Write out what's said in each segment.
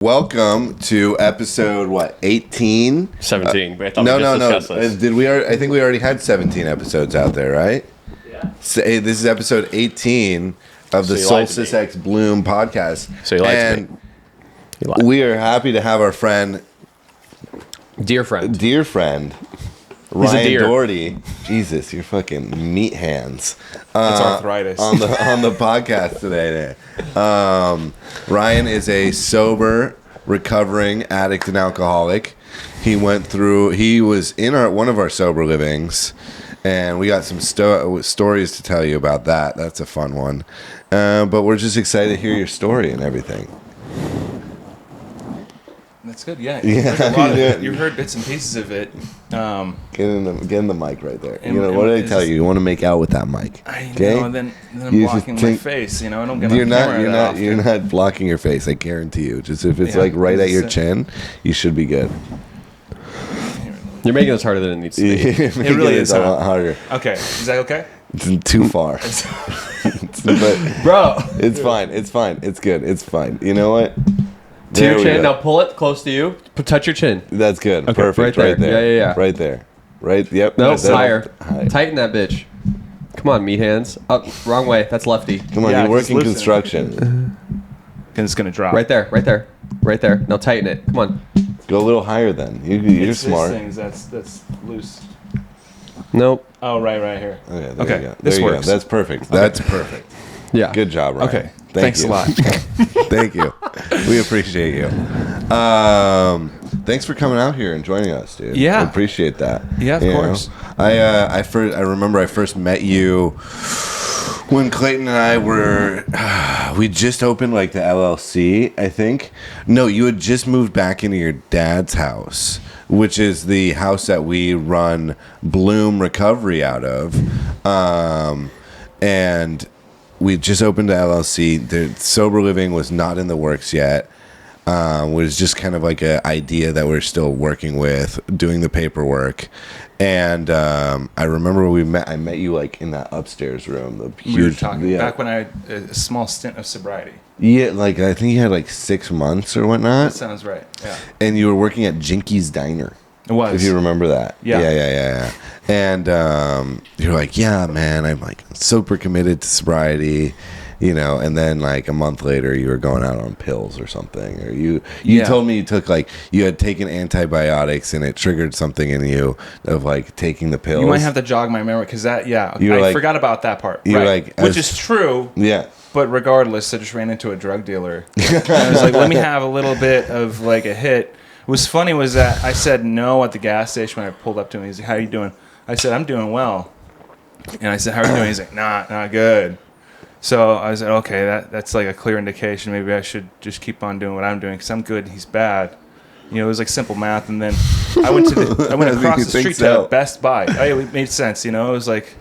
Welcome to episode 18? 17. No. Did we? I think we already had 17 episodes out there, right? Yeah. So, hey, this is episode 18 of the Solstice X Bloom podcast. So you lied to me. We are happy to have our friend, dear friend, Ryan Doherty. Jesus, you're fucking meat hands. That's arthritis. on the podcast today. Ryan is a sober, recovering addict and alcoholic. He was in one of our sober livings, and we got some stories to tell you about that. That's a fun one. But we're just excited to hear your story and everything. That's good. Yeah. You You've heard bits and pieces of it. Get in the mic right there. What did I tell you? You want to make out with that mic. I know, and then I'm blocking my face. I don't get on camera. You're not blocking your face. I guarantee you. Just if it's right at your chin, you should be good. You're making this harder than it needs to be. It really is a lot harder. Okay, is that okay? It's too far. But, bro, it's fine. It's good. It's fine. You know what? To your chin. Now pull it close to you. Touch your chin. That's good. Okay, perfect. Right there. Yeah. Right there. Right. Yep. No, higher. Tighten that bitch. Come on, meat hands. Up. Wrong way. That's lefty. Come on, you're working construction. And it's gonna drop. Right there. Now tighten it. Come on. Go a little higher then. You're smart. That's loose. Nope. Oh, right here. Okay. There This you works. Go. That's perfect. That's perfect. Yeah. Good job, Ryan. Okay. Thanks a lot. Thank you. We appreciate you. Thanks for coming out here and joining us, dude. Yeah. I appreciate that. Yeah, of course. I remember I first met you when Clayton and I were we just opened like the LLC, I think. No, you had just moved back into your dad's house, which is the house that we run Bloom Recovery out of. And we just opened the LLC. The sober living was not in the works yet. Was just kind of like an idea that we're still working with, doing the paperwork. And I remember I met you like in that upstairs room. The huge, we were talking back when I had a small stint of sobriety. Yeah, like I think you had like 6 months or whatnot. That sounds right. Yeah. And you were working at Jinky's Diner. It was. If you remember that. Yeah. And you're like, yeah, man, I'm like super committed to sobriety, and then like a month later you were going out on pills or something. Or you told me you had taken antibiotics and it triggered something in you of like taking the pills. You might have to jog my memory because I forgot about that part. You were right. Which is true. Yeah. But regardless, I just ran into a drug dealer. I was like, let me have a little bit of like a hit. What was funny was that I said no at the gas station when I pulled up to him. He's like, how you doing? I said, I'm doing well. And I said, how are you doing? He's like, not good. So I said, okay, that's like a clear indication. Maybe I should just keep on doing what I'm doing because I'm good and he's bad. It was like simple math. And then I went across the street to Best Buy. It made sense. It was like,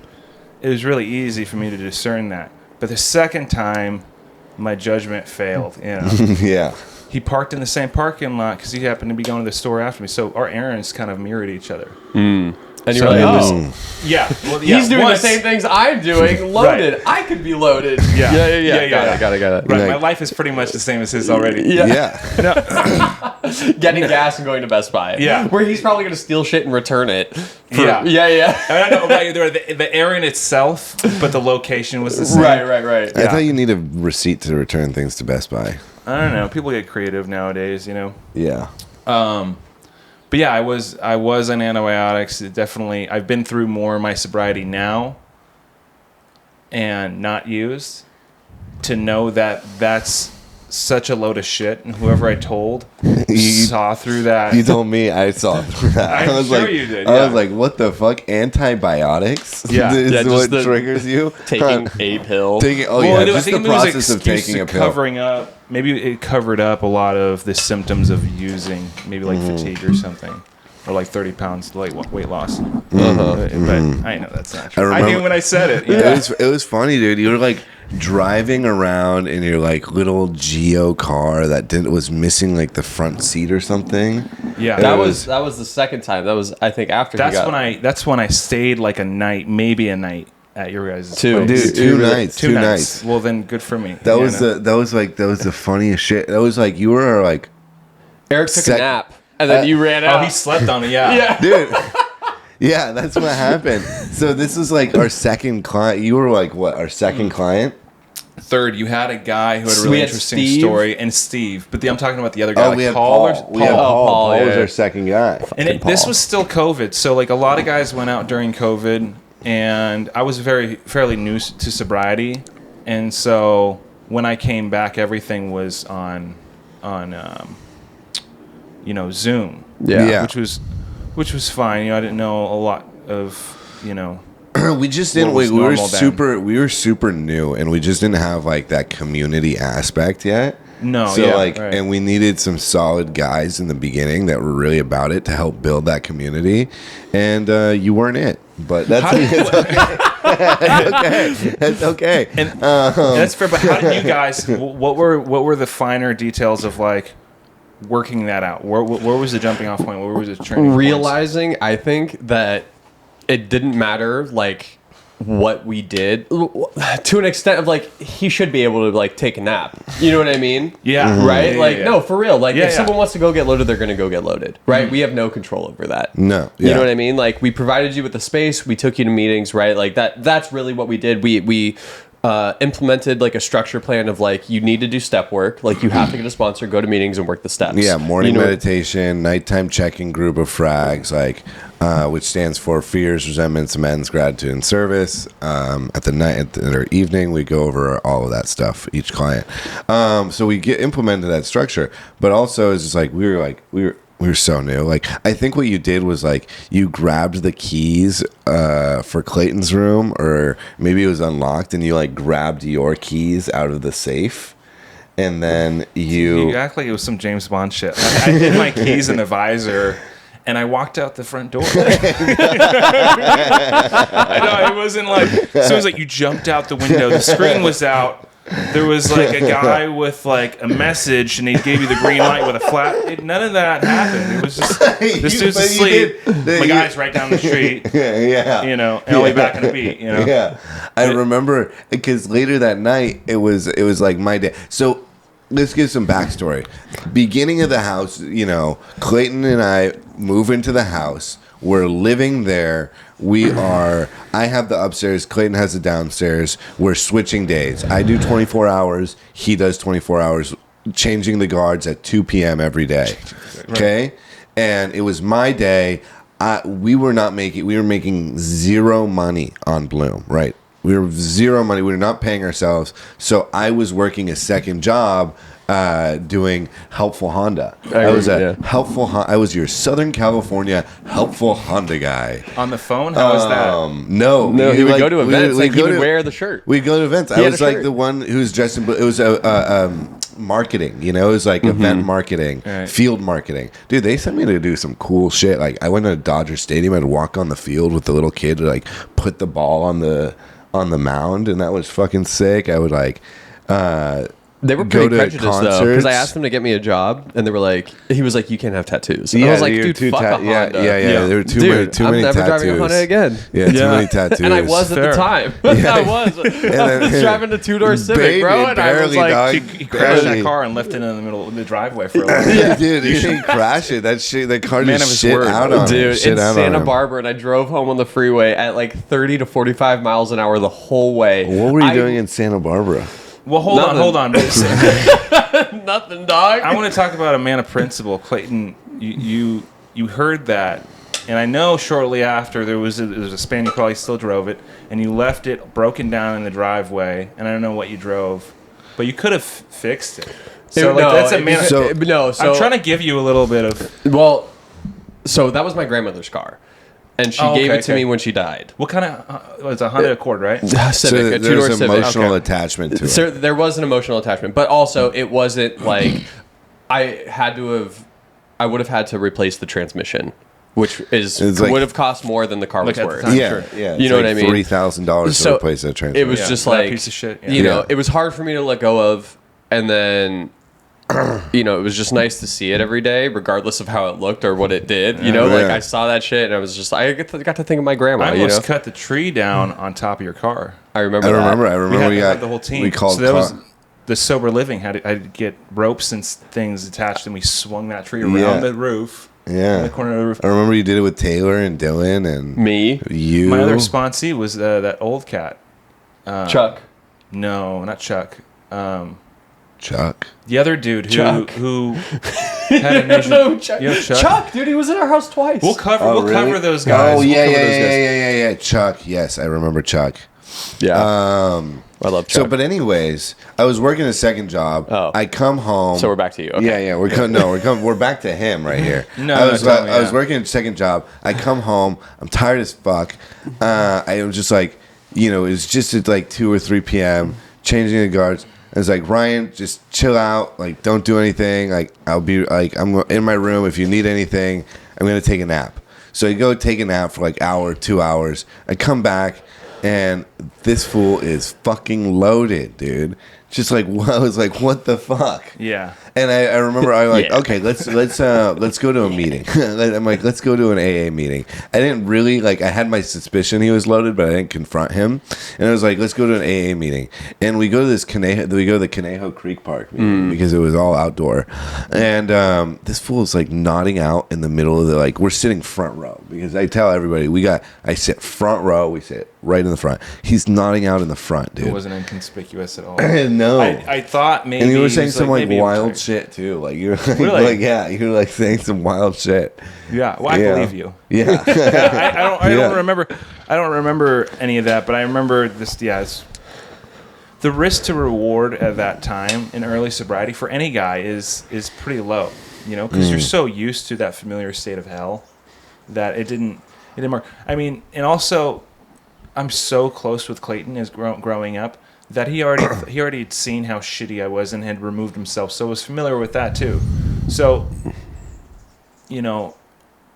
it was really easy for me to discern that. But the second time, my judgment failed. Yeah. He parked in the same parking lot because he happened to be going to the store after me. So our errands kind of mirrored each other. And you're like, oh. Yeah. Well, he's doing the same things I'm doing, loaded. Right. I could be loaded. Yeah. Got it. Right. My life is pretty much the same as his already. Yeah. Getting gas and going to Best Buy. Yeah. Where he's probably going to steal shit and return it. Yeah. I don't know about you. The errand itself, but the location was the same. Right. I thought you need a receipt to return things to Best Buy. I don't know. People get creative nowadays, Yeah. But yeah, I was on antibiotics. Definitely, I've been through more of my sobriety now, and not used, to know that that's such a load of shit. And whoever I told saw through that. You told me I saw through that. I'm sure you did. I was like, what the fuck? Antibiotics? Yeah. Is what triggers you? Taking a pill. Just the process of taking a pill. Covering up. Maybe it covered up a lot of the symptoms of using, maybe like fatigue or something. Or like 30 pounds weight loss. But I know that's not true. I knew when I said it. It was funny, dude. You were like driving around in your like little Geo car that was missing like the front seat or something. Yeah, that was the second time. That was, I think, after. That's when I stayed like a night, maybe a night at your guys' place. Two nights. Well, then good for me. That was the funniest shit. That was like you were like Eric took a nap, and then you ran out. Oh, he slept on it. Yeah. Dude. Yeah, that's what happened. So this was like our second client. You were like what? Our second client? Third, you had a guy who had a We really had interesting Steve. story, and Steve. But I'm talking about the other guy. Oh, like we had Paul. Paul. We had Paul. Paul, Paul was yeah. our second guy. And this was still COVID, so like a lot of guys went out during COVID, and I was fairly new to sobriety, and so when I came back, everything was on Zoom. Yeah. which was fine. I didn't know a lot of We just didn't. What was We were normal then? super new, and we just didn't have like that community aspect yet. No, So yeah, like, right. and we needed some solid guys in the beginning that were really about it to help build that community, and you weren't it. But that's okay. That's okay. And that's fair. But how did you guys? What were the finer details of like working that out? Where was the jumping off point? Where was the turning points? Realizing, I think, that it didn't matter like what we did to an extent of like he should be able to like take a nap. You know what I mean? Yeah. Mm-hmm. Right? Yeah, like yeah. no, for real. Like Yeah, if yeah. someone wants to go get loaded, they're gonna go get loaded. Right? We have no control over that. No. You Yeah. know what I mean? Like we provided you with the space, we took you to meetings, right? Like that's really what we did. We implemented like a structure plan of like you need to do step work, like you have to get a sponsor, go to meetings and work the steps. Yeah, morning You know- meditation, nighttime check-in group of frags, like which stands for fears, resentments, amends, gratitude, and service. At the night or evening, we go over all of that stuff. Each client, so we implemented that structure, but also it's just like we were so new. Like I think what you did was like you grabbed the keys for Clayton's room, or maybe it was unlocked, and you like grabbed your keys out of the safe. And then You act like it was some James Bond shit. Like, I hid my keys in the visor, and I walked out the front door. I know, it wasn't like, so it was like you jumped out the window. The screen was out. There was like a guy with like a message, and he gave you the green light with a flat. None of that happened. It was just this dude's asleep. My guy's right down the street. yeah. And I'll be back in a beat. Yeah, I remember because later that night it was like my day. So let's give some backstory. Beginning of the house, Clayton and I move into the house. We're living there. I have the upstairs. Clayton has the downstairs. We're switching days. I do 24 hours. He does 24 hours, changing the guards at 2 p.m. every day. Okay? And it was my day. We were making zero money on Bloom, right? We were zero money. We were not paying ourselves. So I was working a second job doing Helpful Honda. I was your Southern California Helpful Honda guy. On the phone? How was that? No, he would go to events. He would wear the shirt. We'd go to events. I was like the one who was dressed in. It was marketing. It was like event marketing, field marketing. Dude, they sent me to do some cool shit. Like I went to Dodger Stadium. I'd walk on the field with the little kid to like put the ball on the mound, and that was fucking sick. I would like. They were pretty prejudiced though, because I asked him to get me a job, and he was like, "You can't have tattoos." And I was like, "Dude, fuck a Honda." Yeah. There were too many tattoos. I'm never driving a Honda again. Yeah, too many tattoos. And I was at the time. I was driving a two-door Civic, bro, and I was like, dog. He crashed that car and left it in the middle of the driveway for a while. Yeah, dude, you shouldn't crash it. That car Man of just his shit word. out on him. Dude, Shit in out on Santa him. Barbara, and I drove home on the freeway at like 30 to 45 miles an hour the whole way. What were you doing in Santa Barbara? Well, hold on. Nothing, dog. I want to talk about a man of principle. Clayton, you heard that, and I know shortly after there was a span, you probably still drove it, and you left it broken down in the driveway, and I don't know what you drove, but you could have fixed it. So that's a man. So I'm trying to give you a little bit of. Well, so that was my grandmother's car, and she gave it to me when she died. What kind of? It's a Honda Accord, right? Civic, So a two-door there's Civic. emotional attachment to it. So there was an emotional attachment, but also it wasn't like I would have had to replace the transmission, which would have cost more than the car was Like at the worth. time. Yeah. You know what I mean? $3,000 to replace that transmission. It was just that like piece of shit. You know, Yeah. it was hard for me to let go of, and then. It was just nice to see it every day, regardless of how it looked or what it did. Like I saw that shit, and I was just, I got to think of my grandma. I almost cut the tree down on top of your car. I remember. I remember We we had got the whole team. We called. So the sober living. I'd get ropes and things attached, and we swung that tree around the roof. Yeah. In the corner of the roof. I remember you did it with Taylor and Dylan and Me. You. My other sponsee was that old cat. Chuck. No, not Chuck. Chuck. The other dude Chuck. who had a nation. No, Chuck. You know Chuck? Chuck, dude, he was in our house twice. We'll cover Really? cover those guys. Oh, We'll yeah, cover yeah, those guys. yeah. Chuck. Yes, I remember Chuck. Yeah. I love Chuck. So, but anyways, I was working a second job. Oh. I come home. So we're back to you. Okay. Yeah, we're back to him right here. I was working a second job. I come home. I'm tired as fuck. I was just like, it was just at like 2 or 3 p.m. changing the guards. I was like, Ryan, just chill out. Like, don't do anything. Like, I'll be like, I'm in my room. If you need anything, I'm gonna take a nap. So I go take a nap for like hour, 2 hours. I come back, and this fool is fucking loaded, dude. Just like, I was like, what the fuck? Yeah. And I remember I was like, Yeah. okay, let's go to a meeting. I'm like, let's go to an AA meeting. I didn't really I had my suspicion he was loaded, but I didn't confront him. And I was like, let's go to an AA meeting. And we go to the Conejo Creek Park meeting because it was all outdoor. And this fool is like nodding out in the middle of the we're sitting front row because I tell everybody I sit front row. We sit right in the front. He's nodding out in the front, dude. It wasn't inconspicuous at all. No. I thought maybe. And you were he saying was some maybe wild shit too. Like you were Really? you were saying some wild shit. Yeah. Well, I believe you. Yeah. I don't remember. I don't remember any of that, but I remember this. Yeah. The risk to reward at that time in early sobriety for any guy is pretty low. Because you're so used to that familiar state of hell that it didn't mark. I mean, and also, I'm so close with Clayton as growing up that he already had seen how shitty I was and had removed himself, so was familiar with that too. So,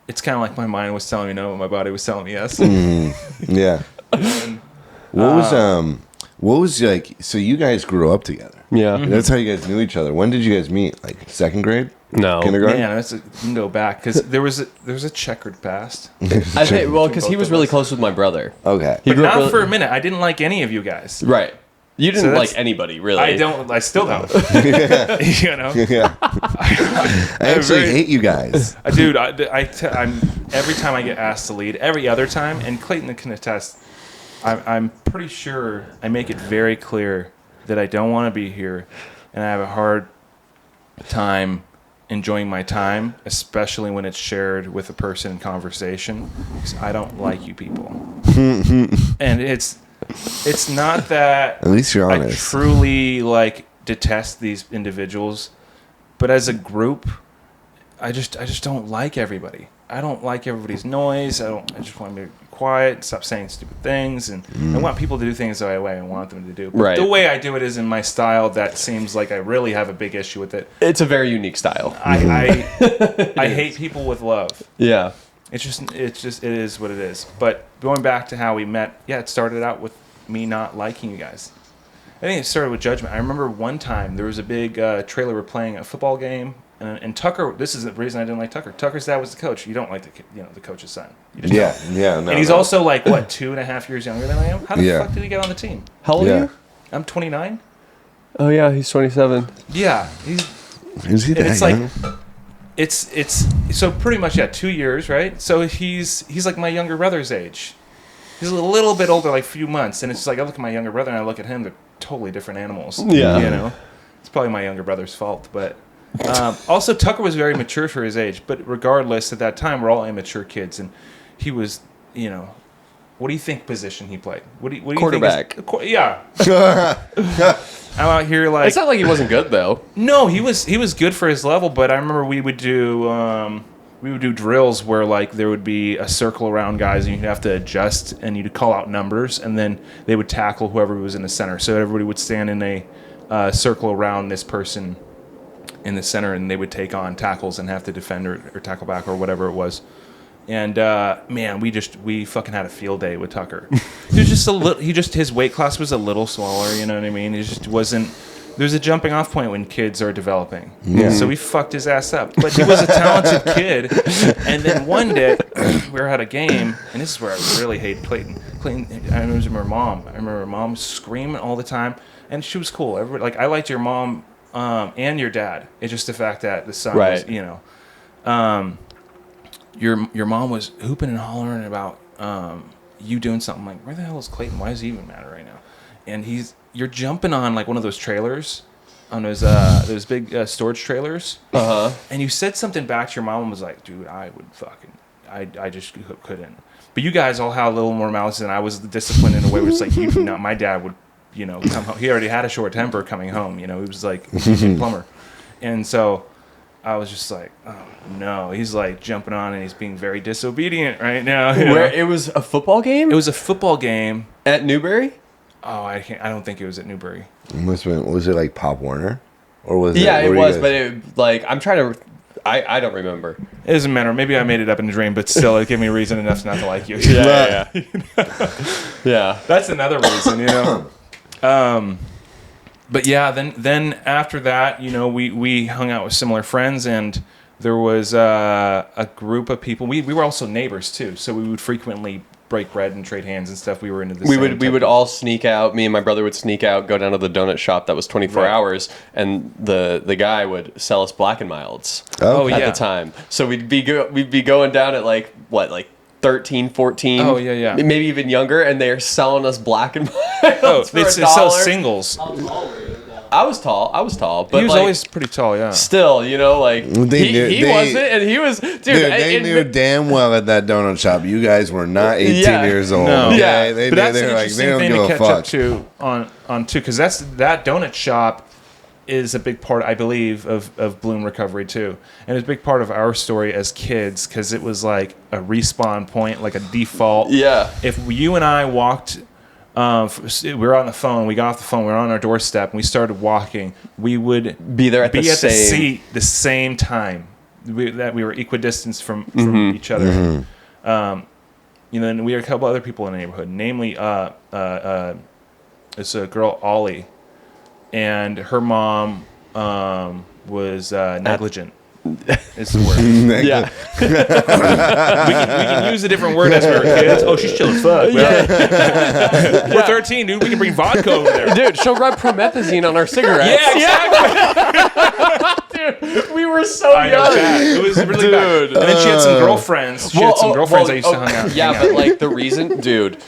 it's kind of like my mind was telling me no, and my body was telling me yes. Yeah. What was like? So you guys grew up together. Yeah. That's how you guys knew each other. When did you guys meet? Like second grade? No. Kindergarten? Man, you can go back because there was a checkered past. I think, because he was really close with my brother. Okay. He But grew up not really- for a minute. I didn't like any of you guys. Right. You didn't that's- like anybody, really. I still don't. Yeah. I actually hate you guys. Dude, I'm every time I get asked to lead, every other time, and Clayton can attest, I'm pretty sure I make it very clear that I don't want to be here, and I have a hard time enjoying my time, especially when it's shared with a person in conversation, because I don't like you people. And it's not that At least you're I honest. truly detest these individuals, but as a group, I just don't like everybody. I don't like everybody's noise. I just want to be quiet, stop saying stupid things, and I want people to do things the way I want them to do. But Right. the way I do it is in my style that seems like I really have a big issue with it. It's a very unique style. I hate people with love. Yeah. It is what it is. But going back to how we met, yeah, it started out with me not liking you guys. I think it started with judgment. I remember one time there was a big trailer. We're playing a football game, and Tucker. This is the reason I didn't like Tucker. Tucker's dad was the coach. You don't like the coach's son. You just don't. Yeah. No, And he's also 2.5 years younger than I am. How the fuck did he get on the team? How old are you? I'm 29. Oh, yeah, he's 27. Yeah, Is he that it's young? it's so pretty much 2 years, right? So he's like my younger brother's age. He's a little bit older, like a few months, and it's just like I look at my younger brother and I look at him. They're totally different animals. Yeah. It's probably my younger brother's fault, but also Tucker was very mature for his age. But regardless, at that time we're all immature kids, and he was, what do you think position he played? What do you Quarterback. think? Yeah. I'm out here like. It's not like he wasn't good, though. No, he was good for his level, but I remember we would do drills where there would be a circle around guys and you'd have to adjust and you'd call out numbers and then they would tackle whoever was in the center. So everybody would stand in a circle around this person in the center and they would take on tackles and have to defend or tackle back or whatever it was. And man, we fucking had a field day with Tucker. He was just a little. His weight class was a little smaller. You know what I mean? He just wasn't. There's a jumping off point when kids are developing. Yeah. So we fucked his ass up. But he was a talented kid. And then one day we were at a game, and this is where I really hate Clayton. Clayton, I remember her mom. I remember her mom screaming all the time, and she was cool. Everybody, like, I liked your mom and your dad. It's just the fact that the son was, you know, your mom was hooping and hollering about you doing something. Like, where the hell is Clayton? Why does he even matter right now? And you're jumping on like one of those trailers, on those big storage trailers. And you said something back to your mom and was like, dude, I just couldn't. But you guys all had a little more malice than I was disciplined in a way where it's like, my dad would, you know, come home. He already had a short temper coming home. You know, he was like a plumber. And so I was just like, oh no, he's like jumping on and he's being very disobedient right now. Where it was a football game? It was a football game. At Newberry? Oh, I don't think it was at Newberry. Was it like Pop Warner? Or was Yeah, it was, but I'm trying to... I don't remember. It doesn't matter. Maybe I made it up in a dream, but still, it gave me a reason enough not to like you. Yeah. Yeah. That's another reason, you know. But yeah, then after that, you know, we hung out with similar friends, and there was a group of people. We were also neighbors too, so we would frequently break bread and trade hands and stuff. We were into the We would all sneak out. Me and my brother would sneak out, go down to the donut shop that was 24 hours, and the guy would sell us Black and Milds at the time. So we'd be going down at like 13, 14. Oh yeah. Maybe even younger, and they're selling us Black and Milds Oh, for they $1. sell singles. I was tall, but He was like, always pretty tall, yeah. still, you know, like he wasn't, and he was, dude. They knew damn well at that donut shop you guys were not 18 years old. No. Okay? Yeah. They But that's an were like, interesting they don't thing give to a catch fuck. up to on too, because that donut shop is a big part, I believe, of Bloom recovery too, and it's a big part of our story as kids, because it was like a respawn point, like a default. Yeah. If you and I walked, we were on the phone, we got off the phone, we were on our doorstep, and we started walking, we would Be there at the the same- seat the same time. We were equidistant from each other. You know, and we had a couple other people in the neighborhood, namely it's a girl, Ollie, and her mom was negligent. Is the word. Yeah. We can use a different word as we were kids. Oh, she's chill as fuck. We're 13, dude. We can bring vodka over there. Dude, she'll rub promethazine on our cigarettes. Yeah, exactly. Dude, we were so I know young. that. It was really bad. And then she had some girlfriends. She had some girlfriends I used to hang out. Yeah, but like the reason, dude,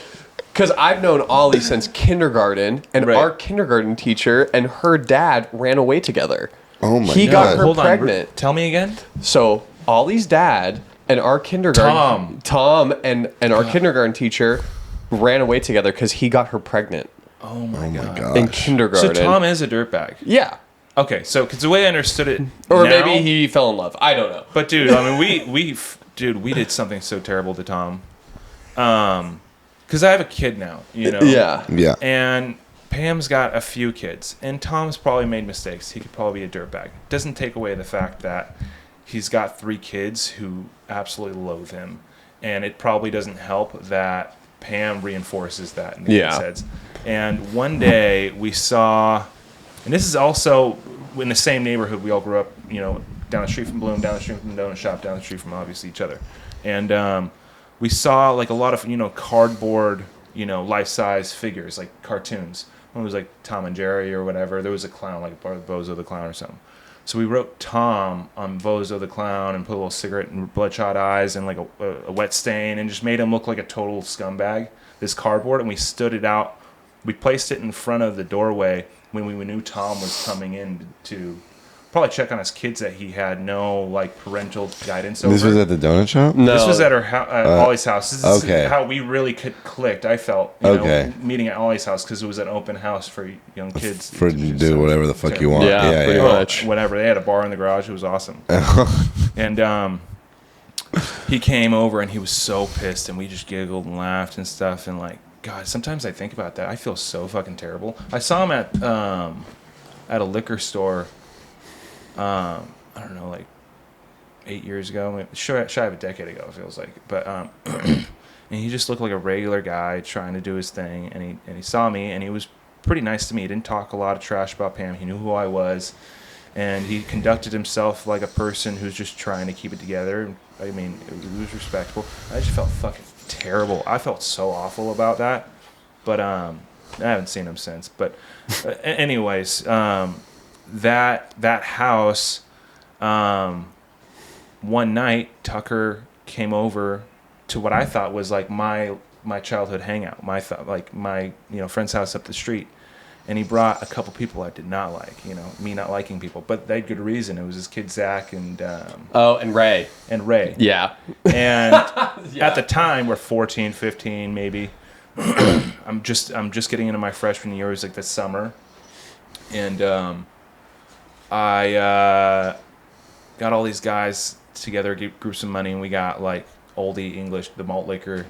because I've known Ollie since kindergarten, and our kindergarten teacher and her dad ran away together. Oh my He got God. her Hold on. pregnant. Tell me again. So Ollie's dad and our kindergarten Tom and our kindergarten teacher ran away together because he got her pregnant Oh my god. in kindergarten. So Tom is a dirtbag. Yeah. Okay, so because the way I understood it, Or now, maybe he fell in love. I don't know. But dude, I mean, we did something so terrible to Tom. Because I have a kid now, you know. Yeah. And Pam's got a few kids, and Tom's probably made mistakes. He could probably be a dirtbag. Doesn't take away the fact that he's got 3 kids who absolutely loathe him, and it probably doesn't help that Pam reinforces that in the kids' heads. And one day we saw, and this is also in the same neighborhood we all grew up, you know, down the street from Bloom, down the street from the donut shop, down the street from obviously each other, and we saw like a lot of, you know, cardboard, you know, life-size figures, like cartoons. One was like Tom and Jerry or whatever. There was a clown, like Bozo the Clown or something. So we wrote Tom on Bozo the Clown and put a little cigarette and bloodshot eyes and like a wet stain, and just made him look like a total scumbag, this cardboard, and we stood it out. We placed it in front of the doorway when we knew Tom was coming in to probably check on his kids that he had no like parental guidance over. This was at the donut shop? No. This was at Ollie's house. This is okay. how we really clicked, I felt, you know, meeting at Ollie's house, because it was an open house for young kids. For you to do whatever the fuck you want. Yeah, pretty much. Whatever. They had a bar in the garage. It was awesome. And he came over, and he was so pissed, and we just giggled and laughed and stuff. And like, God, sometimes I think about that. I feel so fucking terrible. I saw him at a liquor store. I don't know, like 8 years ago, shy of a decade ago, it feels like. But and he just looked like a regular guy trying to do his thing, and he saw me, and he was pretty nice to me. He didn't talk a lot of trash about Pam. He knew who I was, and he conducted himself like a person who's just trying to keep it together. I mean, he was respectful. I just felt fucking terrible. I felt so awful about that. But I haven't seen him since. But anyways, that house, one night Tucker came over to what I thought was like my childhood hangout, my friend's house up the street, and he brought a couple people I did not like, me not liking people, but they had good reason. It was his kid Zach and and Ray. Yeah. And at the time we're 14, 15 maybe. I'm just getting into my freshman year. It was like this summer, and I got all these guys together, groups of money, and we got like oldie English, the malt liquor,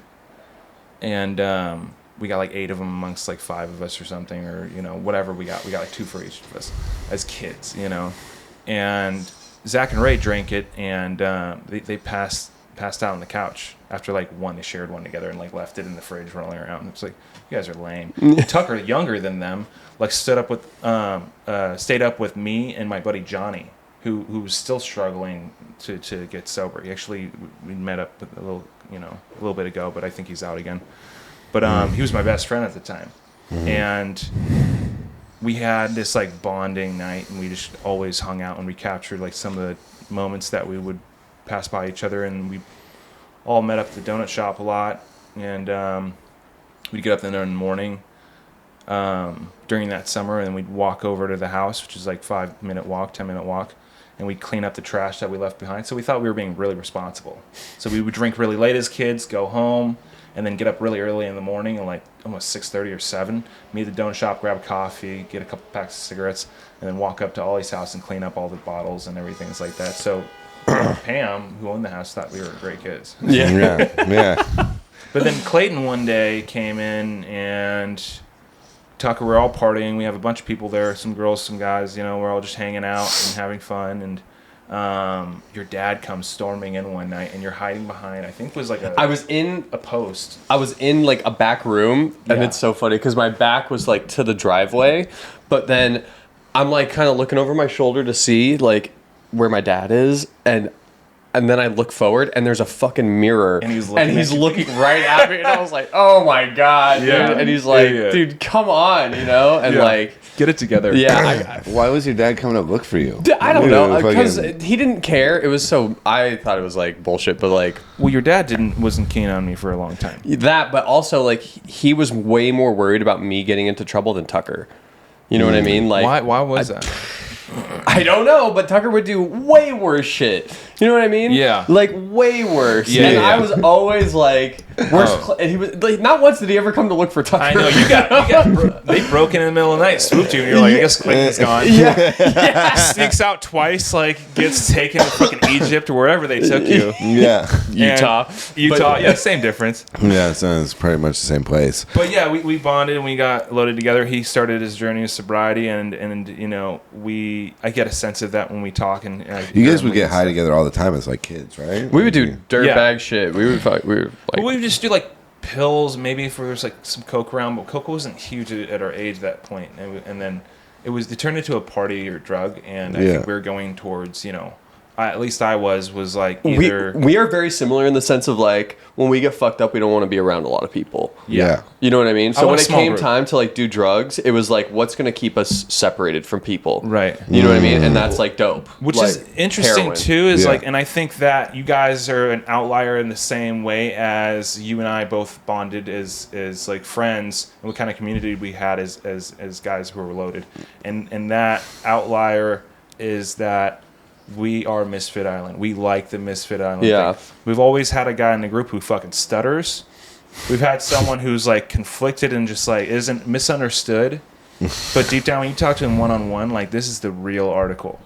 and we got like 8 of them amongst like 5 of us or something, or whatever we got like 2 for each of us as kids, and Zach and Ray drank it, and they passed out on the couch after like one. They shared one together and like left it in the fridge rolling around. It's like, you guys are lame. Tucker, younger than them, like stayed up with me and my buddy Johnny, who was still struggling to get sober. We met up a little bit ago, but I think he's out again. But he was my best friend at the time, and we had this like bonding night, and we just always hung out and recaptured like some of the moments that we would pass by each other, and we all met up at the donut shop a lot, and we'd get up there in the morning during that summer, and we'd walk over to the house, which is like 5-minute walk, 10-minute walk, and we'd clean up the trash that we left behind. So we thought we were being really responsible. So we would drink really late as kids, go home, and then get up really early in the morning, and like almost 6:30 or 7, meet at the donut shop, grab a coffee, get a couple packs of cigarettes, and then walk up to Ollie's house and clean up all the bottles and everything like that. So Pam, who owned the house, thought we were great kids. Yeah. But then Clayton one day came in, and Tucker, we're all partying. We have a bunch of people there, some girls, some guys. We're all just hanging out and having fun. And your dad comes storming in one night, and you're hiding behind, I think was like I was in a post. I was in like a back room, and it's so funny because my back was like to the driveway, but then I'm like kind of looking over my shoulder to see like where my dad is, and then I look forward, and there's a fucking mirror, and he's looking right at me, and I was like, oh my god, dude. And he's like, dude, come on, and like, get it together. Why was your dad coming to look for you? I don't know, because he didn't care. It was so, I thought it was like bullshit, but like, well, your dad wasn't keen on me for a long time. That, but also like he was way more worried about me getting into trouble than Tucker. You know what I mean? Like, why was that? I don't know, but Tucker would do way worse shit. You know what I mean? Yeah. Like, way worse. Yeah, and I was always like, and he was like, not once did he ever come to look for Tucker. I know, they broke in the middle of the night, swooped you, and you're like, I guess Clayton's gone. Yeah. Sneaks out twice, like, gets taken to fucking Egypt or wherever they took you. Yeah. Utah, same difference. Yeah, so it's pretty much the same place. But yeah, we bonded and we got loaded together. He started his journey of sobriety, and I get a sense of that when we talk. And you guys would get high together all the time as like kids, right? We would do dirtbag shit. We would just do like pills, maybe if there was like some coke around, but coke wasn't huge at our age at that point. And then it turned into a party or drug, and I think we were going towards, at least I was like either... We are very similar in the sense of like, when we get fucked up, we don't want to be around a lot of people. Yeah. You know what I mean? So when it came group. time to like do drugs, it was like, what's going to keep us separated from people? Right. You know what I mean? And that's like dope. Which like, is interesting heroin. too, is like, and I think that you guys are an outlier in the same way as you and I both bonded as like friends, and what kind of community we had as guys who were loaded. And that outlier is that we are Misfit Island. We like the Misfit Island thing. We've always had a guy in the group who fucking stutters. We've had someone who's like conflicted and just like isn't misunderstood. But deep down, when you talk to him one-on-one, like this is the real article,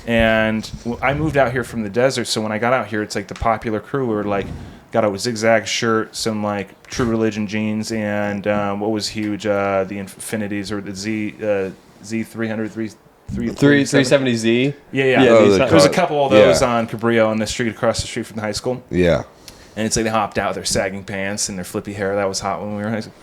And I moved out here from the desert, so when I got out here, it's like the popular crew were like, got a zigzag shirt, some like True Religion jeans, and what was huge, the Infinities or the Z300, 370Z. Yeah. There's a couple of those on Cabrillo on the street across the street from the high school. Yeah. And it's like they hopped out with their sagging pants and their flippy hair. That was hot when we were in high school.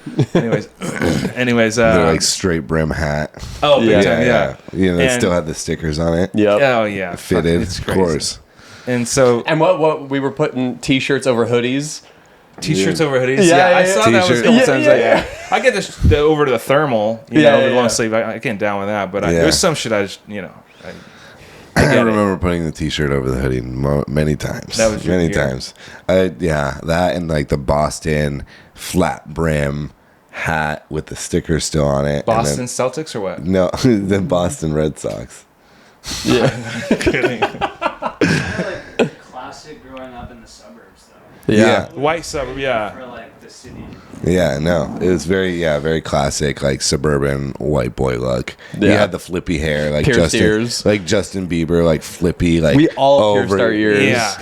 Anyways. They're like straight brim hat. Oh, big time, yeah. They still had the stickers on it. Yep. Oh, yeah. Fitted, of course. And so... And what we were putting T-shirts over hoodies. T-shirts over hoodies. Yeah, I yeah, saw that was a couple Yeah, times. yeah. I get the over to the thermal, over the long sleeve. I can't down with that, but there's some shit I just, I remember putting the T-shirt over the hoodie many times. That was many times. That and like the Boston flat brim hat with the sticker still on it. Boston Celtics or what? No, the Boston Red Sox. Yeah. Kidding. Like classic growing up in the suburbs, though. Yeah. White suburb, yeah. For like the city. Yeah, no, it was very classic, like suburban white boy look. He Yeah. had the flippy hair, like Pierced Justin, ears. like Justin Bieber, like flippy, like We all pierced our ears. Yeah.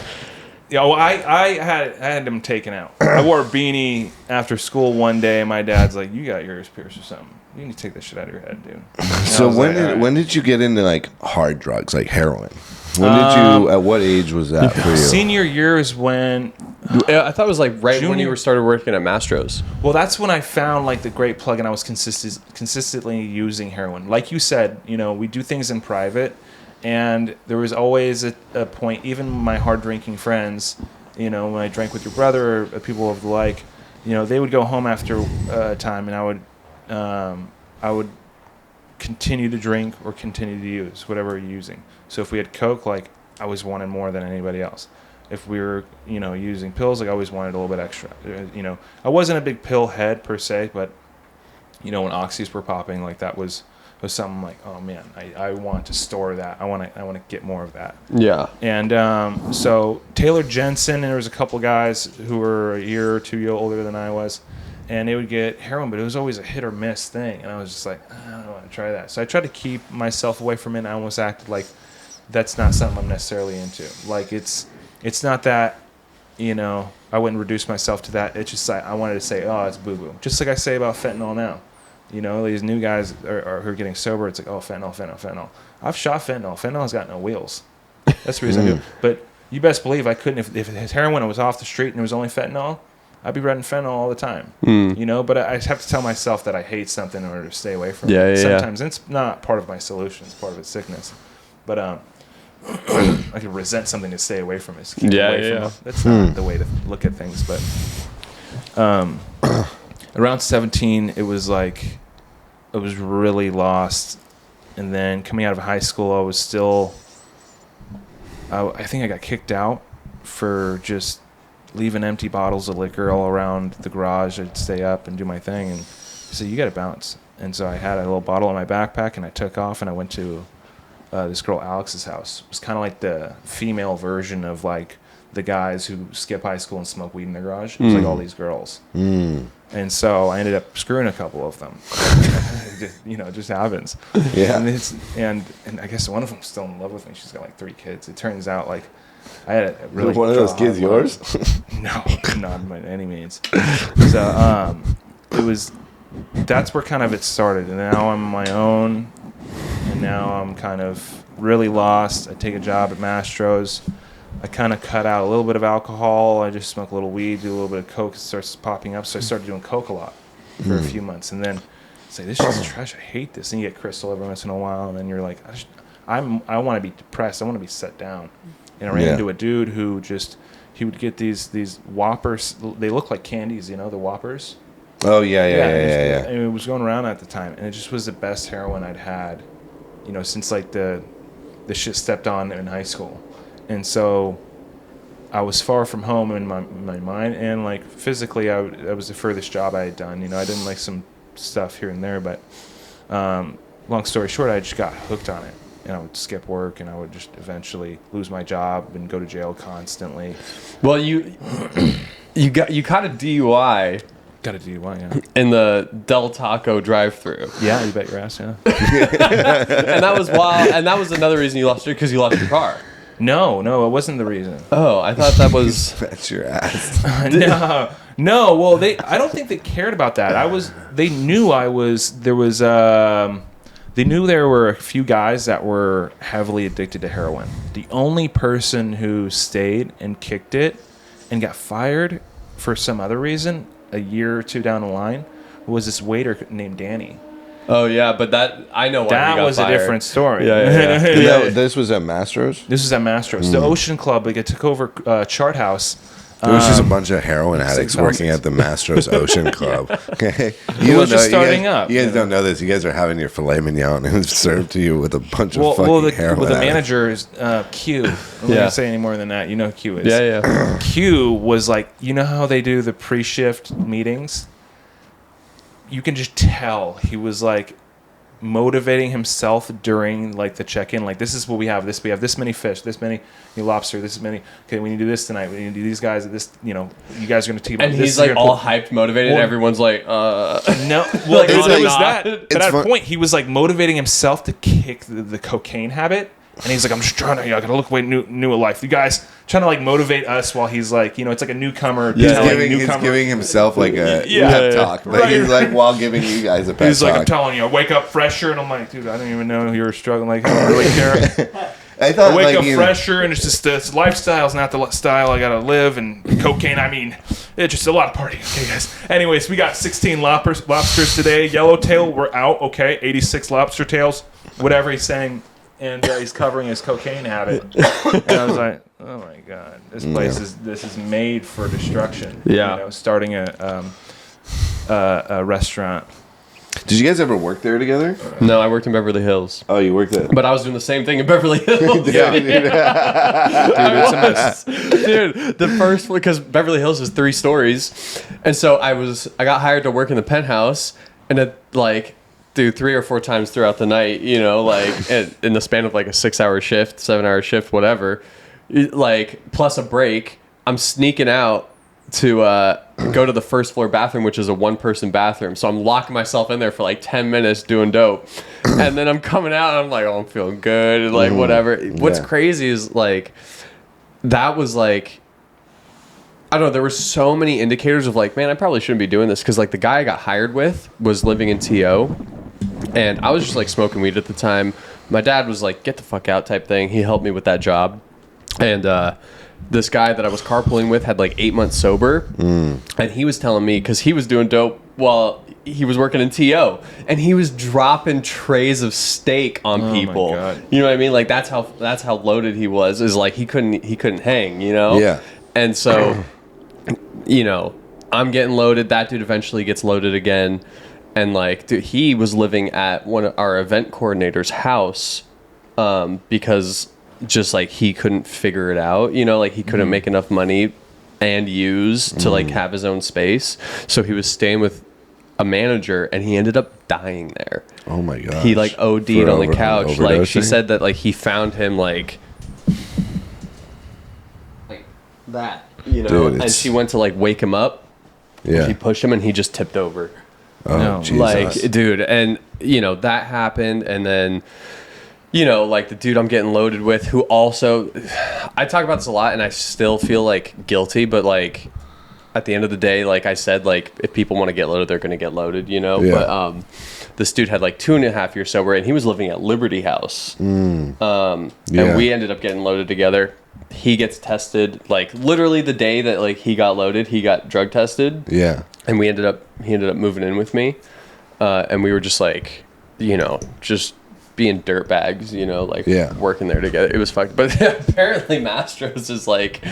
Yeah, well, I had them taken out. I wore a beanie after school one day, and my dad's like, "You got your ears pierced or something? You need to take this shit out of your head, dude." And So I was like, "All right." when did you get into like hard drugs, like heroin? When did you? At what age was that for you? Senior year is when. I thought it was like right when Junior- you were started working at Mastro's. Well, that's when I found like the great plug, and I was consistently using heroin. Like you said, we do things in private, and there was always a point. Even my hard drinking friends, when I drank with your brother or people of the like, they would go home after time, and I would continue to drink or continue to use whatever you're using. So if we had Coke, like I always wanted more than anybody else. If we were, using pills, like I always wanted a little bit extra. I wasn't a big pill head per se, but when oxys were popping, like that was something like, oh man, I want to store that. I want to get more of that. Yeah. And so Taylor Jensen, and there was a couple guys who were a year or 2 years older than I was, and they would get heroin, but it was always a hit or miss thing. And I was just like, I don't want to try that. So I tried to keep myself away from it, and I almost acted like that's not something I'm necessarily into. Like it's not that, I wouldn't reduce myself to that. It's just I wanted to say, oh, it's boo-boo. Just like I say about fentanyl now. These new guys who are getting sober, it's like, oh, fentanyl. I've shot fentanyl. Fentanyl's got no wheels. That's the reason I do. But you best believe I couldn't, if heroin was off the street and there was only fentanyl, I'd be running fentanyl all the time. But I have to tell myself that I hate something in order to stay away from it. Sometimes it's not part of my solution. It's part of its sickness. But I could resent something to stay away from it. So keep away from it. That's not the way to look at things. But around 17, it was like I was really lost. And then coming out of high school, I was still. I think I got kicked out for just leaving empty bottles of liquor all around the garage. I'd stay up and do my thing, and he said, "You got to bounce." And so I had a little bottle in my backpack, and I took off, and I went to this girl Alex's house. It was kind of like the female version of like the guys who skip high school and smoke weed in their garage. It was like all these girls. And so I ended up screwing a couple of them. It just happens. Yeah. And I guess one of them's still in love with me. She's got like 3 kids. It turns out like I had a really one of those kids yours? No, not by any means. So that's where kind of it started. And now I'm on my own. And now I'm kind of really lost. I take a job at Mastro's. I kind of cut out a little bit of alcohol. I just smoke a little weed, do a little bit of coke. It starts popping up. So I started doing coke a lot for a few months. And then say, this shit's trash. I hate this. And you get crystal every once in a while. And then you're like, I want to be depressed. I want to be set down. And I ran into a dude who he would get these Whoppers. They look like candies, the Whoppers. Oh, yeah. And it was going around at the time. And it just was the best heroin I'd had, since like the shit stepped on in high school. And so I was far from home in my mind, and like physically, that was the furthest job I had done. I didn't like some stuff here and there, but long story short, I just got hooked on it. And I would skip work, and I would just eventually lose my job and go to jail constantly. Well, you caught a DUI. Got a DUI, yeah. In the Del Taco drive-through. Yeah, you bet your ass, yeah. And that was wild. And that was another reason you lost your, because you lost your car. No, it wasn't the reason. Oh, I thought that was. That's your ass. No. Well, I don't think they cared about that. They knew I was. There was. They knew there were a few guys that were heavily addicted to heroin. The only person who stayed and kicked it and got fired for some other reason a year or 2 down the line was this waiter named Danny. Oh yeah, but that I know why that he got was fired. a different story. Yeah. This was at Mastro's? This is at Mastro's. The Ocean Club, like I took over Chart House. It was just a bunch of heroin addicts working at the Mastro's Ocean Club. Okay, you was just starting up. You guys don't know this. You guys are having your filet mignon and it's served to you with a bunch of fucking heroin. Well, the addicts. manager is Q. I'm not gonna say any more than that. You know who Q is. Yeah. Q was like, you know how they do the pre-shift meetings? You can just tell he was like motivating himself during like the check-in. Like, this is what we have. We have this many fish, this many lobster, this many. Okay, we need to do this tonight. We need to do these guys. This, you guys are going to team up. And he's like all hyped, motivated, and everyone's like, No, well, Like, it it's was not. that. But at a point, he was like motivating himself to kick the cocaine habit. And he's like, I'm just trying to, I gotta look way new at life. You guys trying to like motivate us while he's like, it's like a newcomer. He's giving himself like a pep talk. Like he's like while giving you guys a pep talk. He's like, I'm telling you, I wake up fresher, and I'm like, dude, I didn't even know you were struggling. Like, I don't really care. I wake up fresher, and it's just this lifestyle's not the style I gotta live, and cocaine. I mean, it's just a lot of partying. Okay, guys. Anyways, we got 16 lobsters today. Yellowtail, we're out. Okay, 86 lobster tails. Whatever he's saying. And he's covering his cocaine habit. And I was like, oh my god, this place is made for destruction. Yeah. Starting a restaurant. Did you guys ever work there together? no, I worked in Beverly Hills. Oh, you worked there. But I was doing the same thing in Beverly Hills. Yeah, dude, it's a mess. Dude, the first one, because Beverly Hills is 3 stories, and so I got hired to work in the penthouse, and it like. Dude, 3 or 4 times throughout the night, like in the span of like a 6-hour shift, 7-hour shift, whatever, like plus a break, I'm sneaking out to go to the first floor bathroom, which is a 1-person bathroom. So I'm locking myself in there for like 10 minutes doing dope. And then I'm coming out and I'm like, oh, I'm feeling good. And like, whatever. What's crazy is like, that was like, I don't know, there were so many indicators of like, man, I probably shouldn't be doing this. Cause like the guy I got hired with was living in TO. And I was just like smoking weed at the time. My dad was like, get the fuck out type thing. He helped me with that job. And this guy that I was carpooling with had like 8 months sober. And he was telling me, because he was doing dope while he was working in TO. And he was dropping trays of steak on people. My God. You know what I mean? Like that's how loaded he was. Is like he couldn't hang, Yeah. And so, I'm getting loaded. That dude eventually gets loaded again. And like, dude, he was living at one of our event coordinator's house because just like he couldn't figure it out, like he couldn't make enough money and use to like have his own space. So he was staying with a manager and he ended up dying there. Oh my god. He like OD'd on the couch. Like she said that like he found him like that, Dude, and she went to like wake him up. Yeah. She pushed him and he just tipped over. Oh, No. Jesus. Like, dude, and that happened, and then like the dude I'm getting loaded with, who also, I talk about this a lot and I still feel like guilty, but like at the end of the day, like I said, like if people want to get loaded, they're going to get loaded, Yeah. But this dude had like 2.5 years sober, and he was living at Liberty House. And we ended up getting loaded together. He gets tested like literally the day that like he got loaded, he got drug tested. Yeah. And he ended up moving in with me. And we were just like, just being dirt bags, working there together. It was fucked. But apparently Mastro's is like,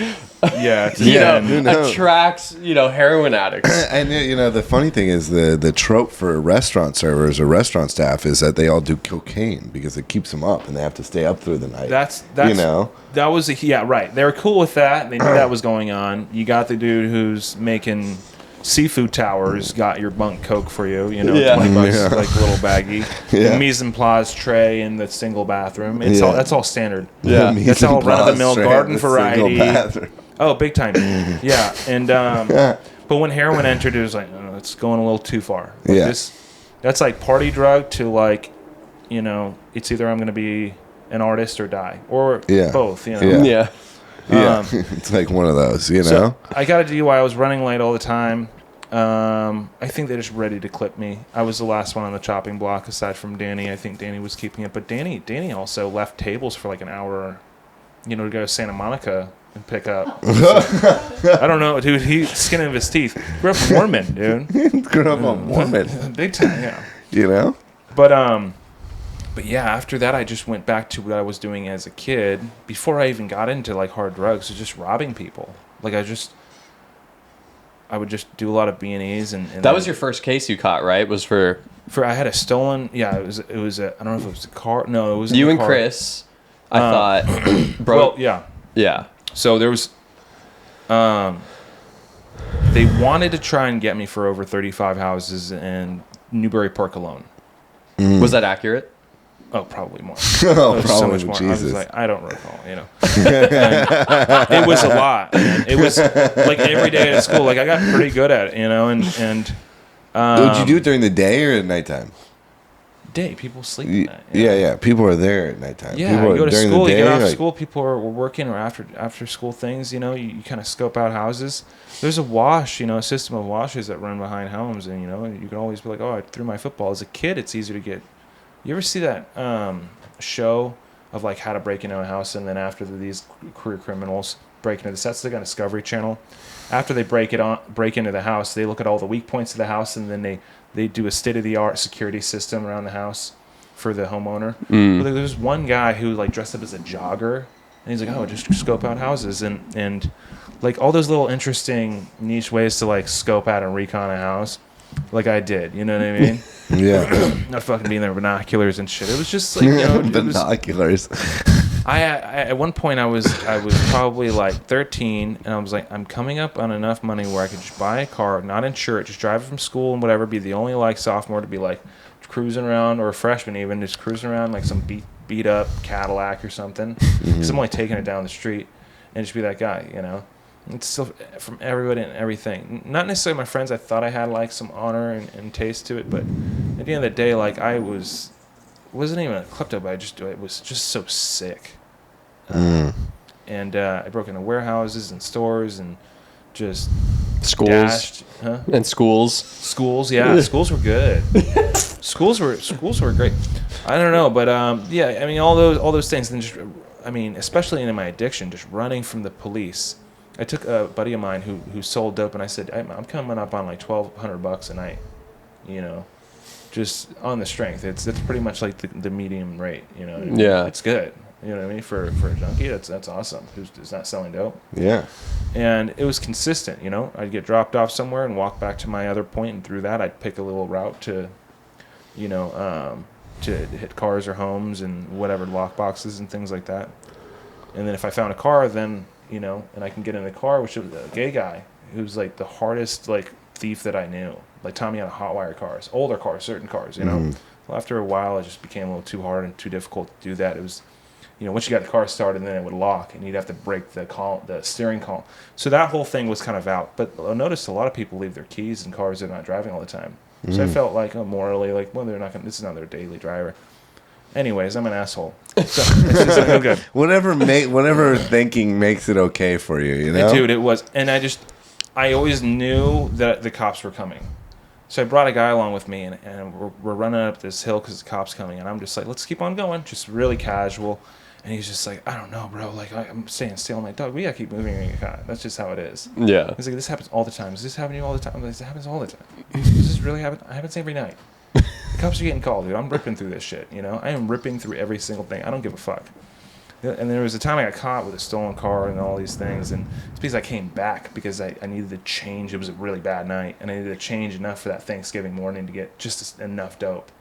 attracts, heroin addicts. And the funny thing is the trope for restaurant servers or restaurant staff is that they all do cocaine because it keeps them up and they have to stay up through the night. That was right. They were cool with that. They knew that was going on. You got the dude who's making seafood towers, got your bunk Coke for you, $20 like a little baggie. The mise en place tray in the single bathroom. That's all standard. Yeah. That's all run of the mill garden variety. Oh, big time. Yeah. And but when heroin entered, it was like, oh, it's going a little too far. Like that's like party drug to like, it's either I'm going to be an artist or die, or both. Yeah. It's like one of those, So I got a DUI. I was running late all the time. I think they're just ready to clip me. I was the last one on the chopping block aside from Danny. I think Danny was keeping it. But Danny also left tables for like an hour, to go to Santa Monica and pick up. I don't know, dude. He's skin of his teeth. Grew up Mormon, dude. Grew up a Mormon. Big time, yeah. But yeah, after that, I just went back to what I was doing as a kid before I even got into like hard drugs, so just robbing people. Like I would just do a lot of B&Es and That was your first case you caught, right? Was for I had a stolen. Yeah, it was a, I don't know if it was a car. No, it was you a and car. Chris. I thought, bro. Well, yeah. Yeah. So there was, they wanted to try and get me for over 35 houses in Newburyport alone. Was that accurate? Oh, probably more. Oh, It was probably, so much more. I Jesus. was like, I don't recall, you know. And it was a lot. Man. It was like every day at school. Like I got pretty good at it, you know. And Would you do it during the day or at nighttime? day people sleep at night. you Yeah, know? yeah. People are there at nighttime. Yeah, People you are go to during school, the you day, get off like- school, people are working or after school things, you know, you kind of scope out houses. There's a wash, you know, a system of washes that run behind homes, and, you know, you can always be like, oh, I threw my football. As a kid, it's easier to get. You ever see that show of, like, how to break into a house, and then after these career criminals break into the sets, like on Discovery Channel, after they break into the house, they look at all the weak points of the house, and then they do a state-of-the-art security system around the house for the homeowner. But there's one guy who like dressed up as a jogger, and he's like, oh, just scope out houses, and like all those little interesting niche ways to like scope out and recon a house, like I did, you know what I mean? Yeah. Not fucking being there with binoculars and shit. It was just like, you know, it was, Binoculars. I at one point I was probably like 13, and I was like, I'm coming up on enough money where I could just buy a car, not insure it, just drive it from school and whatever, be the only like sophomore to be like cruising around, or a freshman even, just cruising around like some beat up Cadillac or something, because I'm only taking it down the street, and just be that guy, you know. It's still from everybody and everything. Not necessarily my friends. I thought I had like some honor and taste to it, but at the end of the day, like I wasn't even a klepto, but it was just so sick. And I broke into warehouses and stores and just Schools. dashed, huh? And schools. Schools, yeah, schools were good. schools were great. I don't know, but yeah, I mean all those things, and just, I mean, especially in my addiction, just running from the police. I took a buddy of mine who sold dope, and I said, I'm coming up on like $1,200 a night, you know, just on the strength. It's pretty much like the medium rate, you know. Yeah. It's good, you know what I mean, for a junkie. That's awesome. Who's not selling dope? Yeah. And it was consistent, you know. I'd get dropped off somewhere and walk back to my other point, and through that I'd pick a little route to, you know, to hit cars or homes and whatever, lock boxes and things like that. And then if I found a car, then, you know, and I can get in the car, which was a gay guy who's like the hardest like thief that I knew. Like Tommy on hot wire cars, older cars, certain cars, you know. Well, after a while, it just became a little too hard and too difficult to do that. It was, you know, once you got the car started, then it would lock, and you'd have to break the steering column. So that whole thing was kind of out. But I noticed a lot of people leave their keys in cars they're not driving all the time. So I felt like, morally, like, well, they're not going. This is not their daily driver. Anyways, I'm an asshole. So it's just like, okay. Whatever thinking makes it okay for you, you know? Dude, it was. And I always knew that the cops were coming. So I brought a guy along with me, and we're running up this hill because the cop's coming. And I'm just like, let's keep on going. Just really casual. And he's just like, I don't know, bro. Like, I'm staying still. I'm like, dog, we got to keep moving and get caught. That's just how it is. Yeah. He's like, this happens all the time. Does this happen to you all the time? I'm like, this happens all the time. Does this really happen? I happens every night. The cops are getting called, dude. I'm ripping through this shit, you know? I am ripping through every single thing. I don't give a fuck. And there was a time I got caught with a stolen car and all these things, and it's because I came back because I needed to change. It was a really bad night, and I needed to change enough for that Thanksgiving morning to get just enough dope.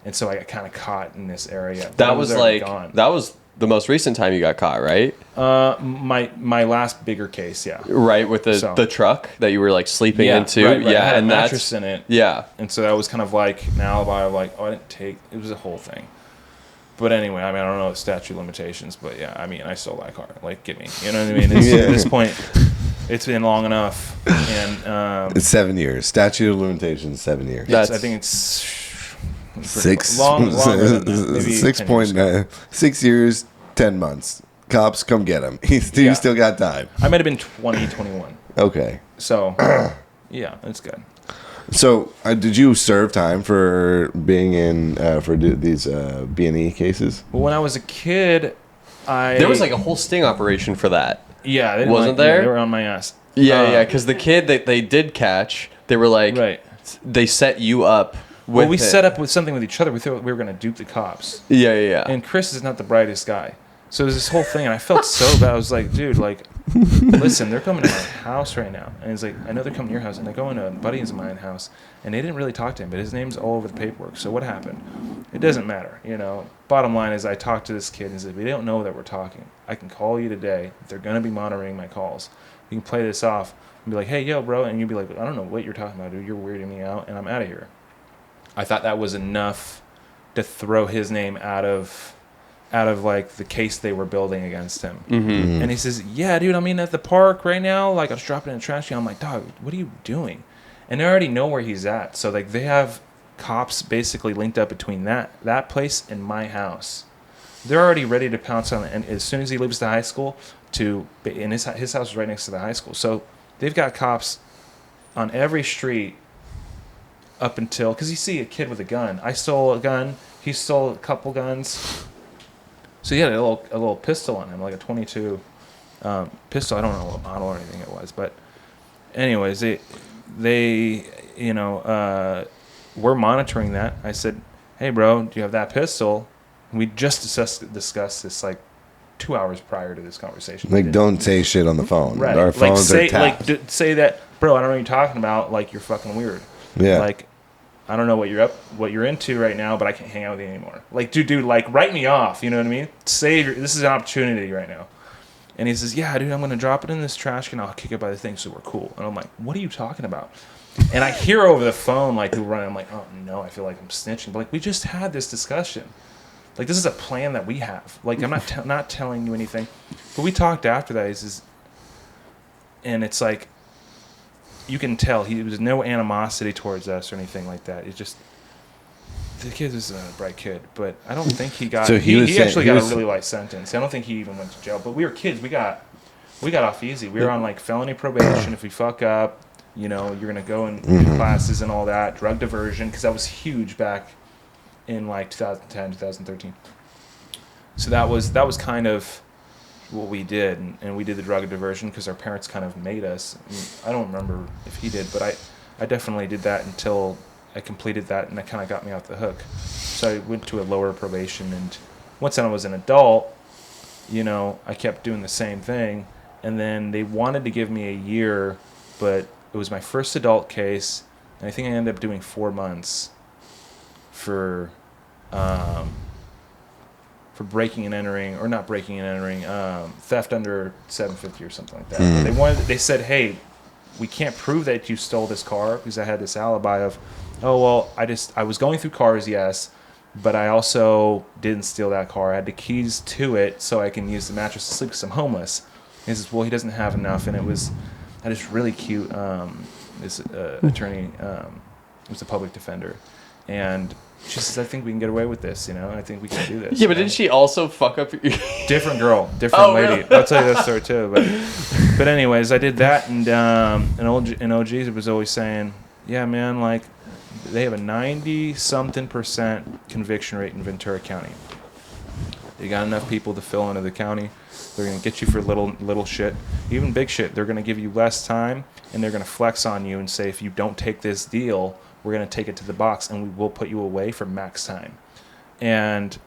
And so I got kind of caught in this area. That was like that was the most recent time you got caught, right? My last bigger case, yeah. Right, with the truck that you were like sleeping into. Right. Yeah, I had and a mattress in it. Yeah. And so that was kind of like an alibi of like, oh, I didn't take. It was a whole thing. But anyway, I mean, I don't know the statute limitations, but yeah, I mean, I stole that car. Like, get me. You know what I mean? At this point, it's been long enough, and It's 7 years. Statute of limitations, 7 years. I think it's Six. longer than that. Maybe 6.9. 6 years, 10 months. Cops, come get him. You still got time. I might have been 20, 21. Okay. So, yeah, it's good. So, did you serve time for being in for these B&E cases? Well, when I was a kid, there was like a whole sting operation for that. Yeah, they didn't Wasn't there? Yeah, they were on my ass. Yeah, because the kid that they did catch, they were like, Right. they set you up. Well, we set up with something with each other. We thought we were going to dupe the cops. Yeah. And Chris is not the brightest guy. So it was this whole thing, and I felt so bad. I was like, dude, like, listen, they're coming to my house right now. And he's like, I know they're coming to your house. And I go into a buddy of mine's house, and they didn't really talk to him, but his name's all over the paperwork. So what happened? It doesn't matter, you know. Bottom line is I talked to this kid, and he said, we don't know that we're talking. I can call you today. They're going to be monitoring my calls. You can play this off and be like, hey, yo, bro. And you'd be like, I don't know what you're talking about, dude. You're weirding me out, and I'm out of here. I thought that was enough to throw his name out of like the case they were building against him. Mm-hmm. And he says, yeah, dude, I'm at the park right now. Like, I was dropping in the trash can. I'm like, dog, what are you doing? And they already know where he's at. So, like, they have cops basically linked up between that place and my house. They're already ready to pounce on it. And as soon as he leaves the high school, and his house is right next to the high school. So they've got cops on every street up until, because you see a kid with a gun. I stole a gun. He stole a couple guns. So he had a little pistol on him, like a 22 pistol. I don't know what model or anything it was, but anyways, they you know, we're monitoring that. I said, hey, bro, do you have that pistol? We just discussed this like 2 hours prior to this conversation. Like, don't say shit on the phone. Right. Our phones are tapped. Say that, bro. I don't know what you're talking about. Like, you're fucking weird. Yeah. Like, I don't know what you're into right now, but I can't hang out with you anymore. Like, dude, like, write me off. You know what I mean? This is an opportunity right now. And he says, yeah, dude, I'm going to drop it in this trash can. I'll kick it by the thing so we're cool. And I'm like, what are you talking about? And I hear over the phone, like, who running. I'm like, oh, no, I feel like I'm snitching. But, like, we just had this discussion. Like, this is a plan that we have. Like, I'm not telling you anything. But we talked after that. He says, and it's like, you can tell there was no animosity towards us or anything like that. It's just, the kid was a bright kid, but I don't think he got. So he actually got a really light sentence. I don't think he even went to jail. But we were kids. We got off easy. We were on like felony probation. If we fuck up, you know, you're gonna go in classes and all that. Drug diversion, because that was huge back in like 2010, 2013. So that was kind of what we did, and we did the drug diversion because our parents kind of made us. I don't remember if he did, but I definitely did that until I completed that, and that kind of got me off the hook. So I went to a lower probation, and once I was an adult, you know, I kept doing the same thing, and then they wanted to give me a year, but it was my first adult case, and I think I ended up doing 4 months for breaking and entering, or not breaking and entering, theft under 750 or something like that. They said, hey, we can't prove that you stole this car, because I had this alibi of, oh, well, I was going through cars, yes, but I also didn't steal that car. I had the keys to it so I can use the mattress to sleep because I'm homeless. He says, well, he doesn't have enough. And it was this really cute this attorney, was a public defender. And she says, I think we can get away with this, you know? I think we can do this. Yeah, but didn't she also fuck up your... Different girl, different lady. Really? I'll tell you that story too. But anyways, I did that, and an OG was always saying, yeah, man, like, they have a 90-something% conviction rate in Ventura County. They got enough people to fill into the county. They're going to get you for little shit. Even big shit, they're going to give you less time, and they're going to flex on you and say, if you don't take this deal, we're going to take it to the box, and we will put you away for max time. And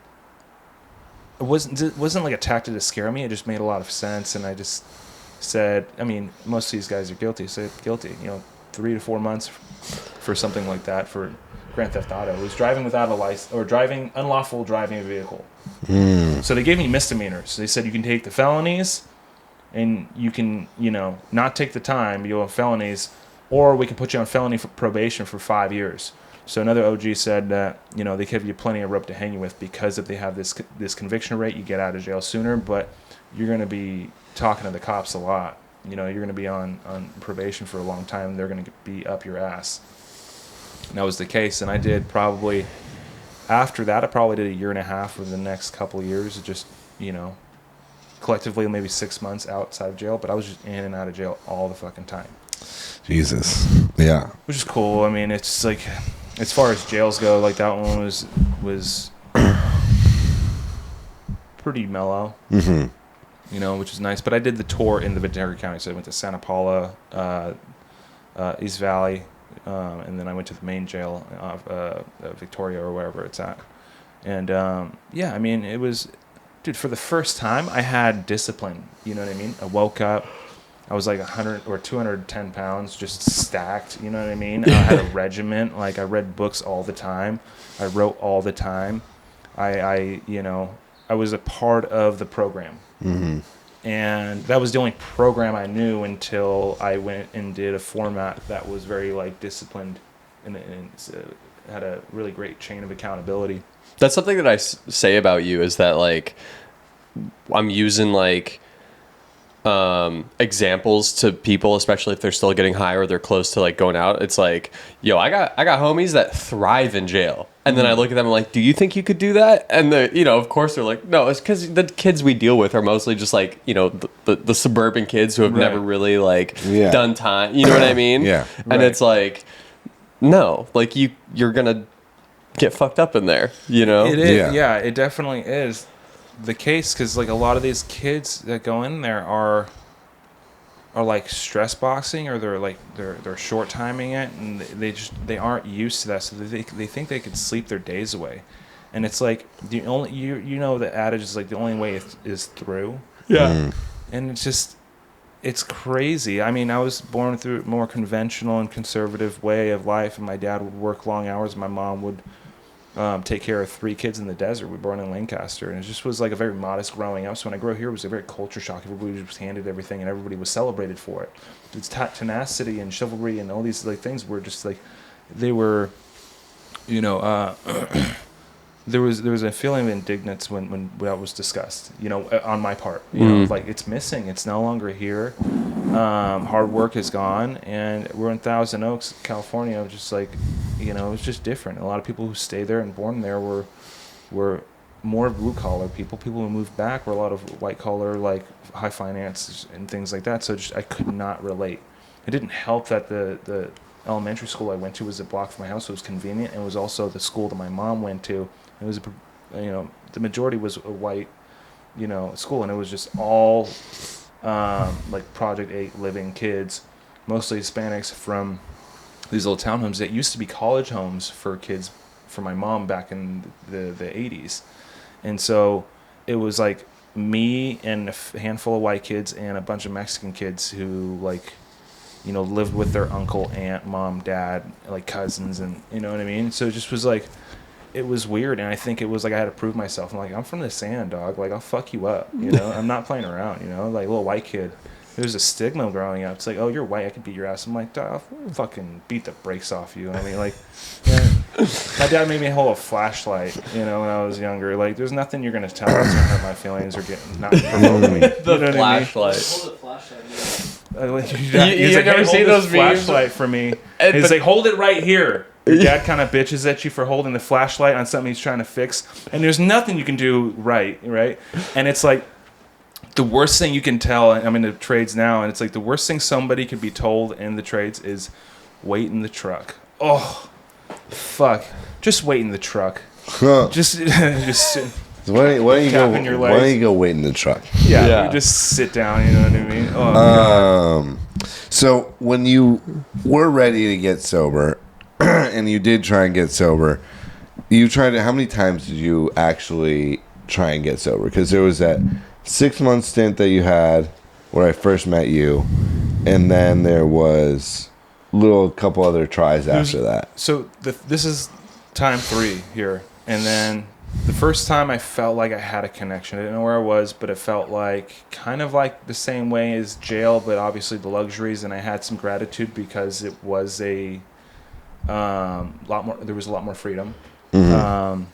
it wasn't like a tactic to scare me. It just made a lot of sense, and I just said, I mean, most of these guys are guilty, so guilty. You know, 3 to 4 months for something like that, for Grand Theft Auto. It was driving without a license, or unlawful driving a vehicle. So they gave me misdemeanors. They said you can take the felonies, and you can, you know, not take the time, you'll have felonies, or we can put you on felony probation for 5 years. So another OG said that, you know, they give you plenty of rope to hang you with, because if they have this conviction rate, you get out of jail sooner, but you're going to be talking to the cops a lot. You know, you're going to be on probation for a long time. They're going to be up your ass. And that was the case. And I did probably, after that, I probably did a year and a half for the next couple of years, just, you know, collectively maybe 6 months outside of jail, but I was just in and out of jail all the fucking time. Jesus. Yeah. Which is cool. I mean, it's like, as far as jails go, like, that one was pretty mellow. Mm-hmm. You know, which is nice. But I did the tour in the Ventura County, so I went to Santa Paula, East Valley, and then I went to the main jail of Victoria, or wherever it's at. And yeah, I mean, it was dude, for the first time, I had discipline. You know what I mean? I woke up. I was like 100 or 210 pounds, just stacked. You know what I mean? I had a regiment. Like, I read books all the time. I wrote all the time. I was a part of the program. Mm-hmm. And that was the only program I knew until I went and did a format that was very, like, disciplined and had a really great chain of accountability. That's something that I say about you is that, like, I'm using, like, examples to people, especially if they're still getting high or they're close to, like, going out. It's like, yo, I got homies that thrive in jail. And then I look at them and I'm like, do you think you could do that? And of course they're like, no, it's because the kids we deal with are mostly just like, the suburban kids who have never really, like, done time. You know what I mean? Yeah. And it's like, no, like, you're going to get fucked up in there, you know? It is. Yeah, it definitely is the case, because, like, a lot of these kids that go in there are like stress boxing, or they're short timing it, and they aren't used to that, so they think they could sleep their days away. And it's like, the only the adage is like the only way is through. And it's crazy. I mean, I was born through a more conventional and conservative way of life, and my dad would work long hours, and my mom would take care of 3 kids in the desert. We were born in Lancaster, and it just was like a very modest growing up. So when I grew up here, it was a very culture shock. Everybody was handed everything, and everybody was celebrated for it. It's tenacity and chivalry and all these, like, things were just like, they were, there was a feeling of indignance when that was discussed, on my part, like, it's missing, it's no longer here. Hard work is gone, and we're in Thousand Oaks, California, just like, it was just different. A lot of people who stayed there and born there were more blue collar people. People who moved back were a lot of white collar, like, high finance and things like that. So I could not relate. It didn't help that the elementary school I went to was a block from my house, so it was convenient, and it was also the school that my mom went to. It was, the majority was a white, school, and it was just all, like, Project 8 living kids, mostly Hispanics from these little townhomes that used to be college homes for kids for my mom back in the 80s. And so it was like me and a handful of white kids and a bunch of Mexican kids who, like, lived with their uncle, aunt, mom, dad, like, cousins, and you know what I mean? So it just was like, it was weird, and I think it was like I had to prove myself. I'm like, I'm from the sand, dog. Like, I'll fuck you up, I'm not playing around, like, little white kid. There's a stigma growing up. It's like, oh, you're white, I can beat your ass. I'm like, I'll fucking beat the brakes off you. I mean, like, my dad made me hold a flashlight, when I was younger. Like, there's nothing you're gonna tell me that's gonna hurt my feelings or not provoke me. The flashlight. Hold the flashlight. He's like, never hey, seen hold those this memes? flashlight for me. And he's like, hold it right here. Your dad kind of bitches at you for holding the flashlight on something he's trying to fix, and there's nothing you can do right? And it's like, the worst thing you can tell, I'm in the trades now, and it's like the worst thing somebody could be told in the trades is wait in the truck. Oh, fuck. Just wait in the truck. Just Why don't you go wait in the truck? Yeah. Just sit down, you know what I mean? Oh, God. So when you were ready to get sober, and you did try and get sober, how many times did you actually try and get sober? Because there was that 6-month stint that you had where I first met you, and then there was a couple other tries after that. So this is time 3 here, and then the first time I felt like I had a connection. I didn't know where I was, but it felt like kind of like the same way as jail, but obviously the luxuries, and I had some gratitude because it was a lot more. There was a lot more freedom, and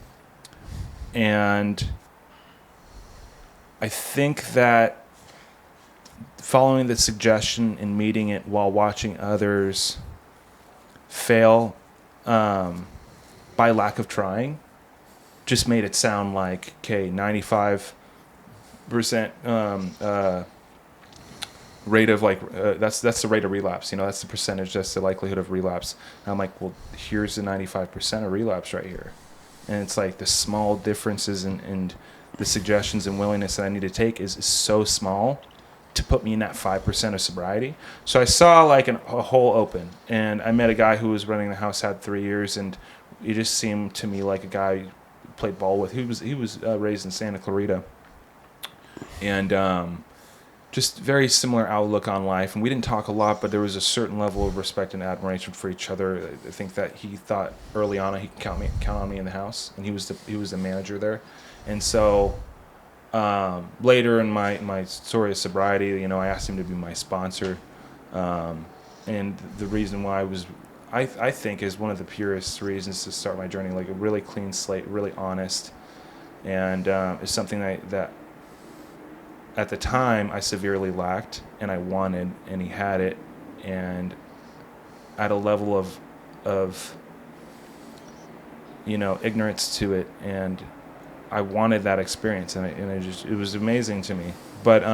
I think that following the suggestion and meeting it while watching others fail by lack of trying just made it sound like, okay, 95% rate of, like, that's the rate of relapse. That's the percentage, that's the likelihood of relapse. And I'm like, well, here's the 95% of relapse right here. And it's like the small differences in the suggestions and willingness that I need to take is so small to put me in that 5% of sobriety. So I saw, like, a hole open, and I met a guy who was running the house, had 3 years, and he just seemed to me like a guy who played ball with. He was raised in Santa Clarita, and just very similar outlook on life. And we didn't talk a lot, but there was a certain level of respect and admiration for each other. I think that he thought early on he could count on me in the house, and he was the manager there. And so later in my story of sobriety, I asked him to be my sponsor, and the reason why I think is one of the purest reasons to start my journey, like a really clean slate, really honest, and it's something that at the time I severely lacked and I wanted, and he had it, and at a level of ignorance to it, and I wanted that experience, and it was amazing to me. But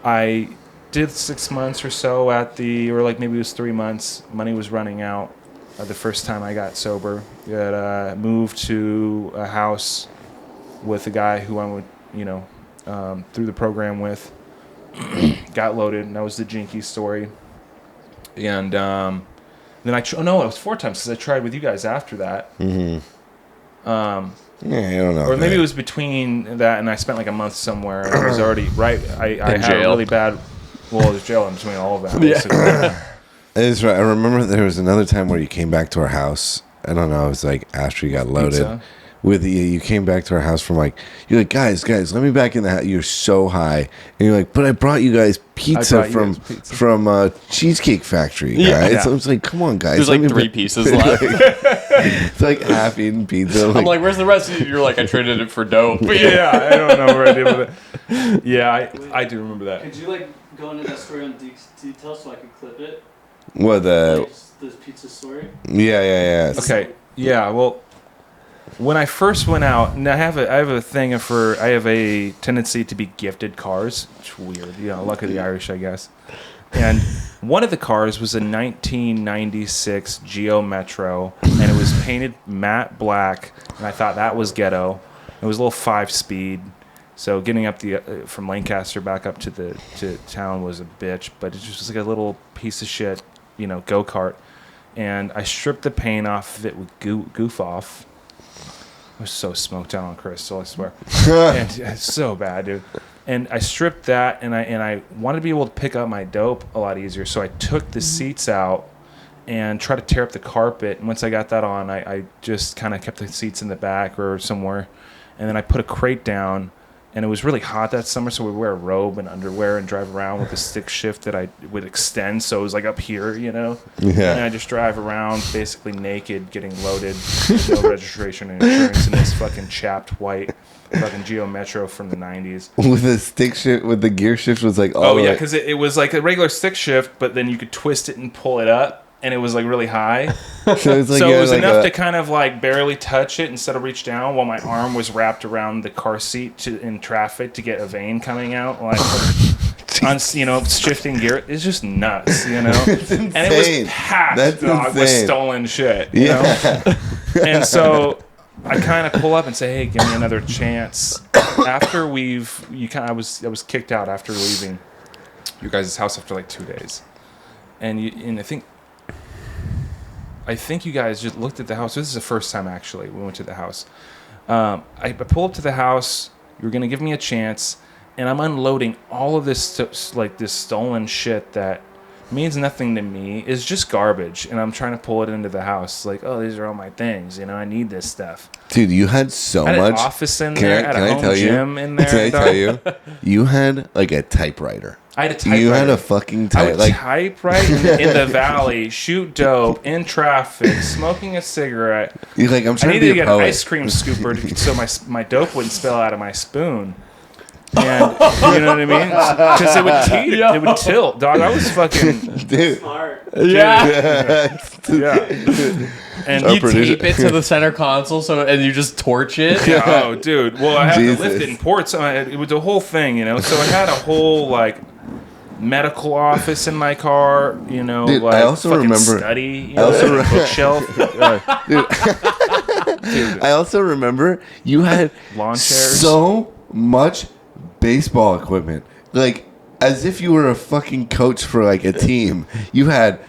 I did 6 months or so or like maybe it was 3 months. Money was running out the first time I got sober. I moved to a house with a guy who I would, through the program with. Got loaded, and that was the Jinky story. And then it was 4 times because I tried with you guys after that. Mm-hmm. Yeah, I don't know. Or maybe it was between that and I spent like a month somewhere, and I was already right. I had a really bad. Well, there's jail in between all of that. Yeah. That's right. I remember there was another time where you came back to our house. I don't know. It was like after you got loaded. Pizza. You came back to our house from you're like, guys, let me back in the house. You're so high, and you're like, but I brought you guys pizza from Cheesecake Factory, guys. Yeah. So I was like, come on, guys. There's like 3 pieces left. It's like half-eaten pizza. I'm like, where's the rest of you? You're like, I traded it for dope. Yeah, I don't know where I did with it. Yeah, I do remember that. Could you go into that story on detail so I could clip it? What The pizza story? Yeah. Okay. Yeah. Well, when I first went out, and I have a tendency to be gifted cars. It's weird, luck of the Irish, I guess. And one of the cars was a 1996 Geo Metro, and it was painted matte black, and I thought that was ghetto. It was a little 5-speed, so getting up from Lancaster back up to town was a bitch. But it just was like a little piece of shit, go-kart. And I stripped the paint off of it with Goof Off. I was so smoked out on Crystal, I swear. And it's so bad, dude. And I stripped that, and I wanted to be able to pick up my dope a lot easier. So I took the seats out and tried to tear up the carpet. And once I got that on, I just kind of kept the seats in the back or somewhere. And then I put a crate down. And it was really hot that summer, so we'd wear a robe and underwear and drive around with a stick shift that I would extend, so it was like up here, Yeah. And I just drive around basically naked, getting loaded, no registration and insurance in this fucking chapped white fucking Geo Metro from the 90s. With a stick shift, with the gear shift was like, oh yeah, because it was like a regular stick shift, but then you could twist it and pull it up. And it was like really high, so it was enough to kind of like barely touch it instead of reach down, while my arm was wrapped around the car seat in traffic to get a vein coming out, like on shifting gear. It's just nuts, It's insane. And it was packed, with stolen shit, And so I kind of pull up and say, "Hey, give me another chance." After I was kicked out after leaving your guys' house after like 2 days, and I think you guys just looked at the house. This is the first time, actually, we went to the house. I pull up to the house. You were going to give me a chance, and I'm unloading all of this this stolen shit that means nothing to me. It's just garbage, and I'm trying to pull it into the house. Like, oh, these are all my things. I need this stuff. Dude, you had so much. I had an office in there. I had a home gym in there. Can I tell you? You had like a typewriter. I had a typewriter. You had a fucking typewriter. I would typewrite in the valley, shoot dope, in traffic, smoking a cigarette. You're like, I'm trying I to be a get poet. an ice cream scooper so my dope wouldn't spill out of my spoon. And you know what I mean? Because it would teeter. It would tilt. Dog, I was fucking... Dude. Smart. Yeah. And you tape it to the center console, and you just torch it. Yeah, oh, dude. Well, I had to lift it in ports. So it was a whole thing, So I had a whole, medical office in my car, Dude, I also remember study, bookshelf. Dude, I also remember you had lawn chairs. So much baseball equipment, as if you were a fucking coach for a team. You had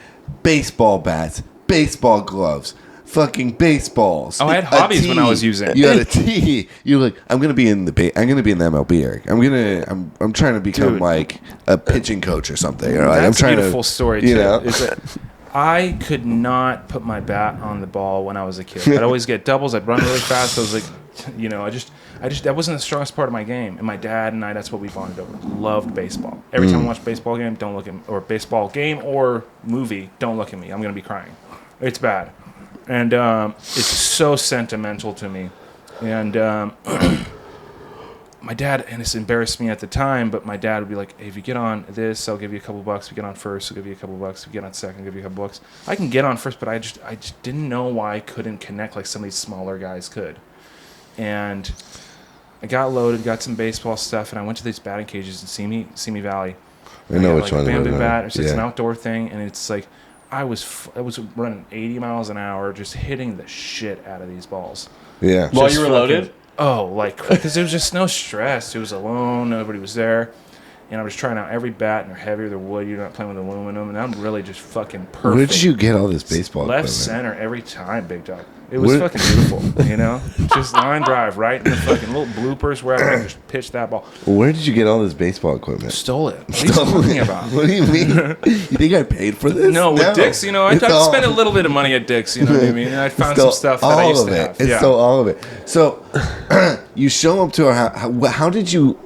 baseball bats, baseball gloves, fucking baseballs. Oh, I had a hobbies when I tee. was using. You had a tee. You're like, I'm gonna be in the MLB, Eric. I'm trying to become Dude. like a pitching coach or something. Or like, That's I'm trying a beautiful to, story you too. know? Is that I could not put my bat on the ball when I was a kid. I'd always get doubles. I'd run really fast. I was like, I just that wasn't the strongest part of my game. And my dad and I, that's what we bonded over. Loved baseball. Every time I watch a baseball game, don't look at me, or baseball game or movie, don't look at me. I'm gonna be crying. It's bad, and it's so sentimental to me. And my dad, and this embarrassed me at the time, but my dad would be like, hey, if you get on this, I'll give you a couple bucks. If you get on first, I'll give you a couple bucks. If you get on second, I'll give you a couple bucks. I can get on first, but I just didn't know why I couldn't connect like some of these smaller guys could. And I got loaded, got some baseball stuff, and I went to these batting cages in Simi Valley. I know which like one. a bamboo it is. bat. It's an Yeah. outdoor thing, and it's like I was running 80 miles an hour, just hitting the shit out of these balls. Yeah. While Just you were fucking- loaded? Oh, like, because there was just no stress. It was alone. Nobody was there. And I was trying out every bat, and they're heavier, they're wood. You're not playing with aluminum. And I'm really just fucking perfect. Where did you get all this baseball Left, equipment? center, every time, big dog. It was Where- fucking beautiful, Just line drive right in the fucking little bloopers where I can just pitch that ball. Where did you get all this baseball equipment? Stole it. What are you talking about? What do you mean? You think I paid for this? No, with Dick's, I It's all- spent a little bit of money at Dick's, you know what I mean? And I found Still some stuff that I used to have. It's Yeah. still all of it. So you show up to our house. How did you?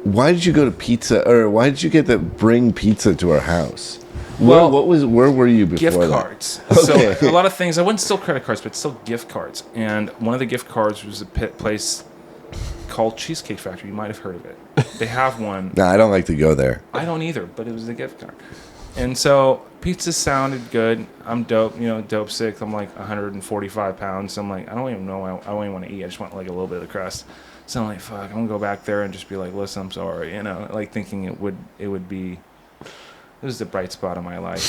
Why did you go to pizza, or why did you get to bring pizza to our house? Well, Where were you before gift that? cards. Okay. So a lot of things. I wouldn't steal credit cards, but still gift cards. And one of the gift cards was a place called Cheesecake Factory. You might have heard of it. They have one. No, I don't like to go there. I don't either, but it was a gift card. And so pizza sounded good. I'm dope, dope sick. I'm like 145 pounds. So I'm like, I don't even know. I don't even want to eat. I just want like a little bit of the crust. So I'm like, fuck, I'm gonna go back there and just be like, listen, I'm sorry, like thinking it would be. This is the bright spot of my life.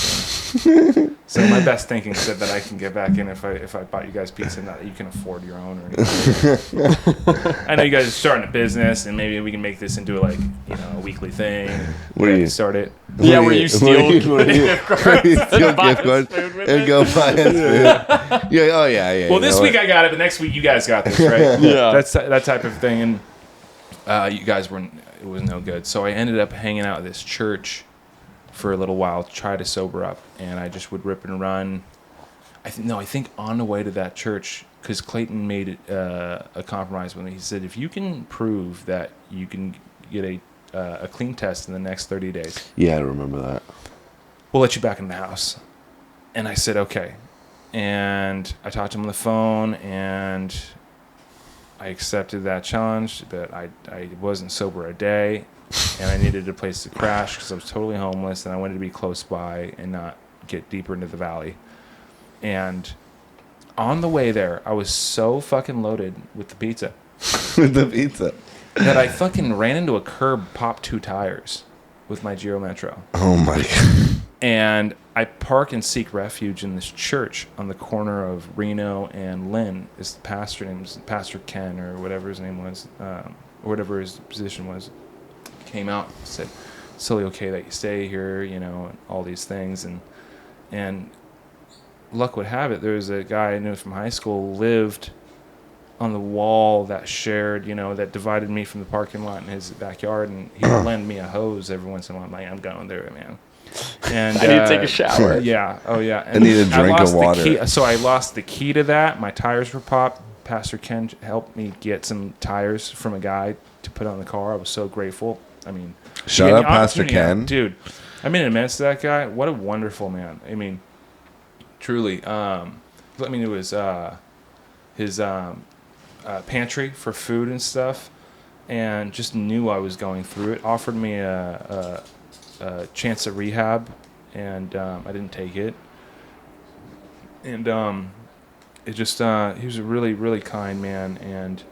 So my best thinking said that I can get back in if I bought you guys pizza, not that you can afford your own or anything. I know you guys are starting a business, and maybe we can make this into a weekly thing. What do you start it? Yeah, where you steal gift cards. Steal buy gift us cards food with and it. go buy us food. Yeah. Oh yeah. Well, this week I got it, but next week you guys got this, right? Yeah. That's that type of thing, and you guys weren't. It was no good. So I ended up hanging out at this church for a little while to try to sober up, and I just would rip and run. I think on the way to that church, because Clayton made a compromise with me. He said, if you can prove that you can get a clean test in the next 30 days, Yeah, I remember that. we'll let you back in the house. And I said, okay. And I talked to him on the phone, and I accepted that challenge, that I wasn't sober a day, and I needed a place to crash because I was totally homeless, and I wanted to be close by and not get deeper into the valley. And on the way there, I was so fucking loaded with the pizza With the pizza. that I fucking ran into a curb, popped 2 tires with my Giro Metro. Oh my god. And I park and seek refuge in this church on the corner of Reno and Lynn. Is the pastor name was Pastor Ken or whatever his name was, or whatever his position was. Came out, said, "It's totally okay that you stay here," and all these things. And luck would have it, there was a guy I knew from high school who lived on the wall that shared, that divided me from the parking lot in his backyard, and he would lend me a hose every once in a while. I'm like, I'm going there, man. And I need to take a shower. Yeah. Oh, yeah. I need a drink of lost the water. key- so I lost the key to that. My tires were popped. Pastor Ken helped me get some tires from a guy to put on the car. I was so grateful. I mean, Shout he gave out me Pastor opportunity. Ken. Dude, I mean immense to that guy. What a wonderful man. I mean, truly. Let me know his pantry for food and stuff, and just knew I was going through it. Offered me a chance at rehab, and I didn't take it. And it just he was a really, really kind man. And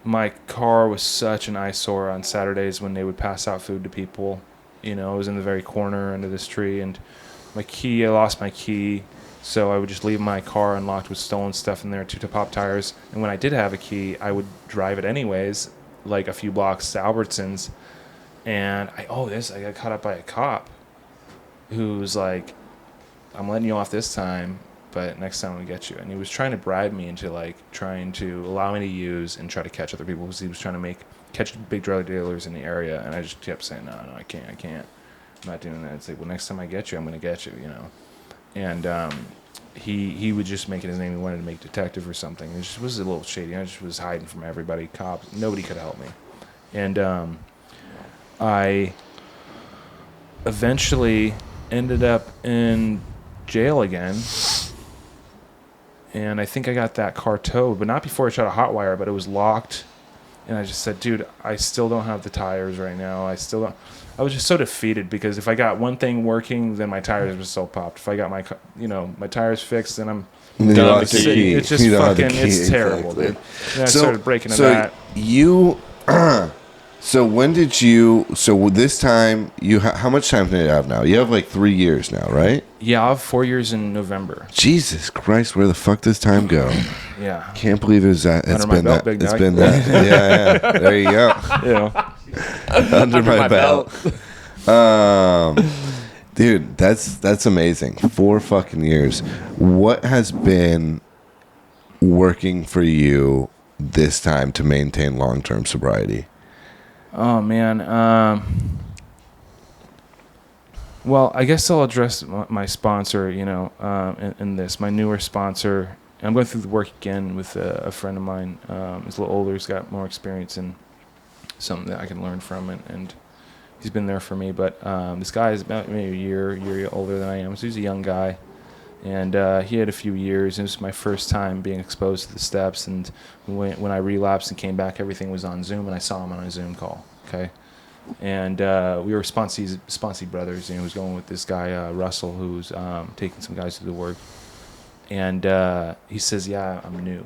my car was such an eyesore on Saturdays when they would pass out food to people. It was in the very corner under this tree, and I lost my key. So I would just leave my car unlocked with stolen stuff in there, 2 pop tires. And when I did have a key, I would drive it anyways, like a few blocks to Albertsons. And I got caught up by a cop who's like, I'm letting you off this time, but next time we get you. And he was trying to bribe me into like trying to allow me to use and try to catch other people because he was trying to catch big drug dealers in the area. And I just kept saying, no, I can't. I'm not doing that. It's like, well, next time I get you, I'm going to get you, you know. And he would just make it his name. He wanted to make detective or something. It just was a little shady. I just was hiding from everybody, cops. Nobody could help me. And I eventually ended up in jail again. And I think I got that car towed, but not before I tried to hotwire, but it was locked. And I just said, dude, I still don't have the tires right now. I was just so defeated because if I got one thing working, then my tires were so popped. If I got my tires fixed, then I'm done. It's just fucking, it's terrible, exactly. dude. And I started breaking into that. So when did you? So this time how much time do you have now? You have like 3 years now, right? Yeah, I'll have 4 years in November. Jesus Christ, where the fuck does time go? Yeah. Can't believe it's been belt, that. big It's dog. been that. Yeah. There you go. Yeah. Under my belt. Dude, that's amazing. 4 fucking years. What has been working for you this time to maintain long-term sobriety? Oh man. Well, I guess I'll address my sponsor. You know, in this, my newer sponsor. I'm going through the work again with a friend of mine. He's a little older. He's got more experience and something that I can learn from, and he's been there for me. But this guy is about maybe a year older than I am. So he's a young guy. And he had a few years. It was my first time being exposed to the steps. And when I relapsed and came back, everything was on Zoom, and I saw him on a Zoom call. Okay, and we were sponsee brothers. And he was going with this guy Russell, who's taking some guys to the work. And he says, "Yeah, I'm new."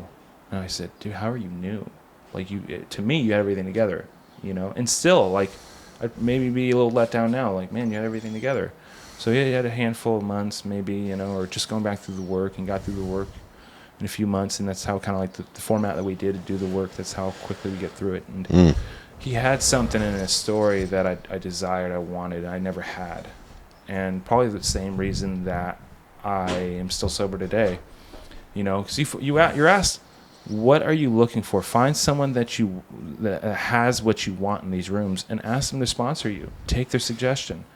And I said, "Dude, how are you new? Like to me, you had everything together, you know." And still, like, I'd maybe be a little let down now. Like, man, you had everything together. So he had a handful of months, maybe, you know, or just going back through the work, and got through the work in a few months, and that's how kind of like the format that we did to do the work. That's how quickly we get through it. And he had something in his story that I desired, I wanted, and I never had, and probably the same reason that I am still sober today. You know, because you're asked, what are you looking for? Find someone that has what you want in these rooms, and ask them to sponsor you. Take their suggestion.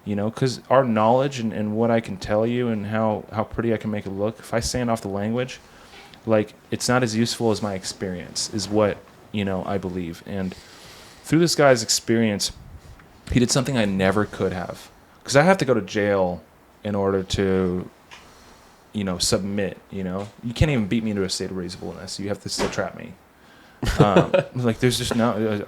You know, because our knowledge and what I can tell you and how pretty I can make it look, if I stand off the language, like, it's not as useful as my experience, is what, you know, I believe. And through this guy's experience, he did something I never could have. Because I have to go to jail in order to, you know, submit, you know. You can't even beat me into a state of reasonableness. You have to still trap me. Like, there's just no,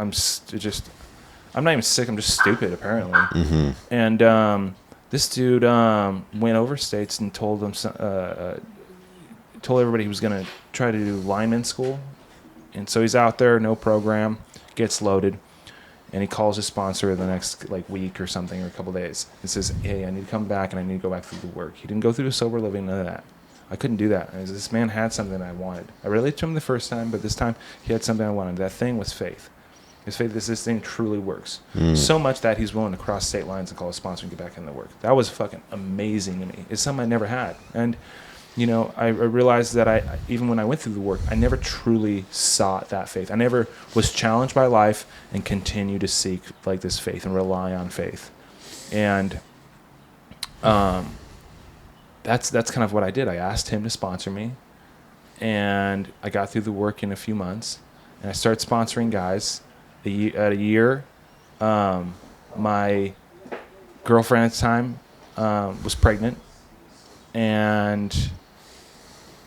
I'm not even sick. I'm just stupid, apparently. Mm-hmm. And this dude went over states and told everybody he was going to try to do lineman school. And so he's out there, no program, gets loaded, and he calls his sponsor the next week or something, or a couple days, and says, "Hey, I need to come back, and I need to go back through the work." He didn't go through the sober living, none of that. I couldn't do that. This man had something I wanted. I related to him the first time, but this time he had something I wanted. That thing was faith. His faith that this thing truly works. So much that he's willing to cross state lines and call a sponsor and get back into work. That was fucking amazing to me. It's something I never had. And, you know, I realized that even when I went through the work, I never truly sought that faith. I never was challenged by life and continued to seek like this faith and rely on faith. And that's kind of what I did. I asked him to sponsor me, and I got through the work in a few months, and I started sponsoring guys. At a year, my girlfriend at the time was pregnant, and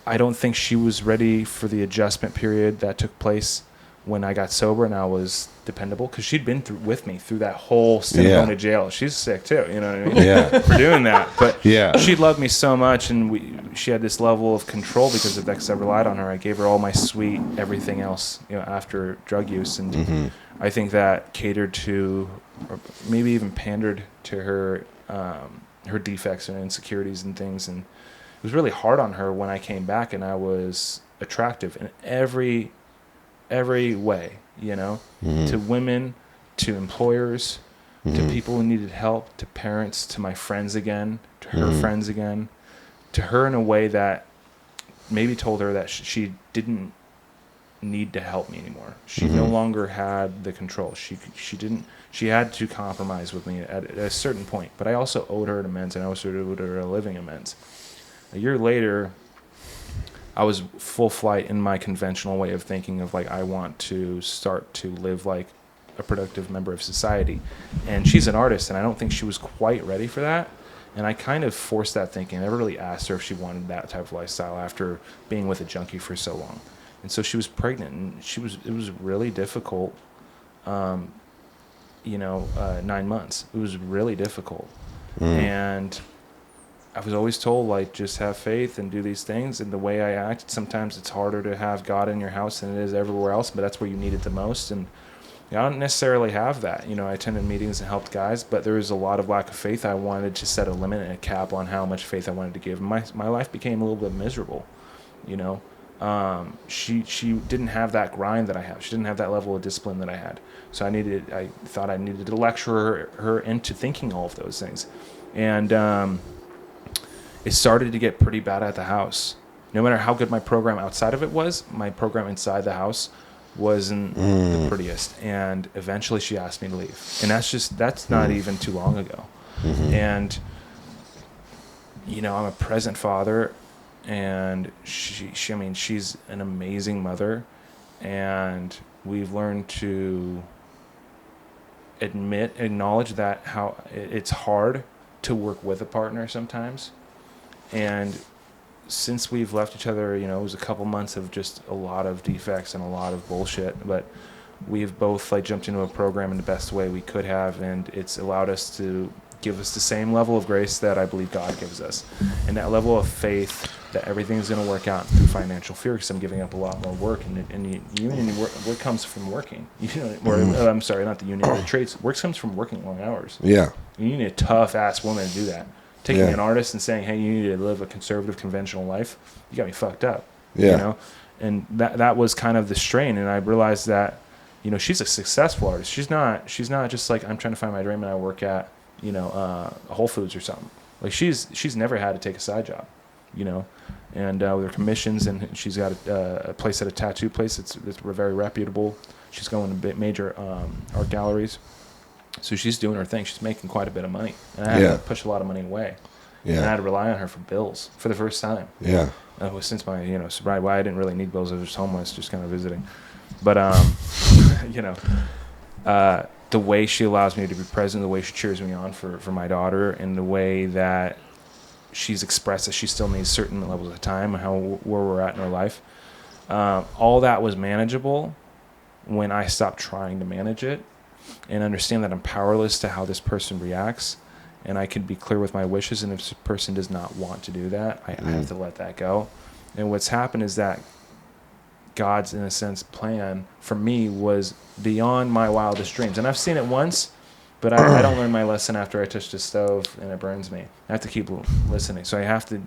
I don't think she was ready for the adjustment period that took place when I got sober and I was dependable, because she'd been with me through that whole stint of going to jail. She's sick too, you know what I mean? Yeah. For doing that. But yeah, she loved me so much, and she had this level of control because of that, because I relied on her. I gave her all my sweet everything else, you know, after drug use. And I think that catered to, or maybe even pandered to her defects and insecurities and things. And it was really hard on her when I came back, and I was attractive in every way, you know, to women, to employers, to people who needed help, to parents, to my friends again, to her friends again, to her in a way that maybe told her that she didn't need to help me anymore. She no longer had the control. She had to compromise with me at a certain point. But I also owed her an amends, and I also owed her a living amends. A year later, I was full flight in my conventional way of thinking of like, I want to start to live like a productive member of society. And she's an artist, and I don't think she was quite ready for that. And I kind of forced that thinking. I never really asked her if she wanted that type of lifestyle after being with a junkie for so long. And so she was pregnant, and it was really difficult, 9 months. It was really difficult. And I was always told, like, just have faith and do these things. And the way I acted, sometimes it's harder to have God in your house than it is everywhere else, but that's where you need it the most. And I don't necessarily have that. I attended meetings and helped guys, but there was a lot of lack of faith. I wanted to set a limit and a cap on how much faith I wanted to give. My life became a little bit miserable, She didn't have that grind that I have. She didn't have that level of discipline that I had. So I thought I needed to lecture her into thinking all of those things. And it started to get pretty bad at the house. No matter how good my program outside of it was, my program inside the house wasn't the prettiest. And eventually she asked me to leave. And that's not even too long ago. And, I'm a present father, and she's an amazing mother, and we've learned to acknowledge that how it's hard to work with a partner sometimes. And since we've left each other, it was a couple months of just a lot of defects and a lot of bullshit, but we've both jumped into a program in the best way we could have, and it's allowed us to give us the same level of grace that I believe God gives us, and that level of faith that everything's going to work out through financial fear, because I'm giving up a lot more work, and union work comes from working. I'm sorry, not the union, the trades. Work comes from working long hours. Yeah. You need a tough ass woman to do that. Taking an artist and saying, hey, you need to live a conservative, conventional life, you got me fucked up. Yeah. And that was kind of the strain, and I realized that, she's a successful artist. She's not just like, I'm trying to find my dream and I work at, Whole Foods or something. Like she's never had to take a side job, and with her commissions, and she's got a place at a tattoo place that's very reputable. She's going to major art galleries. So she's doing her thing. She's making quite a bit of money. And I had to push a lot of money away. Yeah. And I had to rely on her for bills for the first time. Yeah. Since my, sobriety, I didn't really need bills. I was just homeless, just kind of visiting. But, the way she allows me to be present, the way she cheers me on for my daughter, and the way that she's expressed that she still needs certain levels of time, and where we're at in her life, all that was manageable when I stopped trying to manage it and understand that I'm powerless to how this person reacts, and I can be clear with my wishes, and if this person does not want to do that, I have to let that go. And what's happened is that God's, in a sense, plan for me was beyond my wildest dreams. And I've seen it once, but I don't learn my lesson after I touch the stove and it burns me. I have to keep listening. So I have to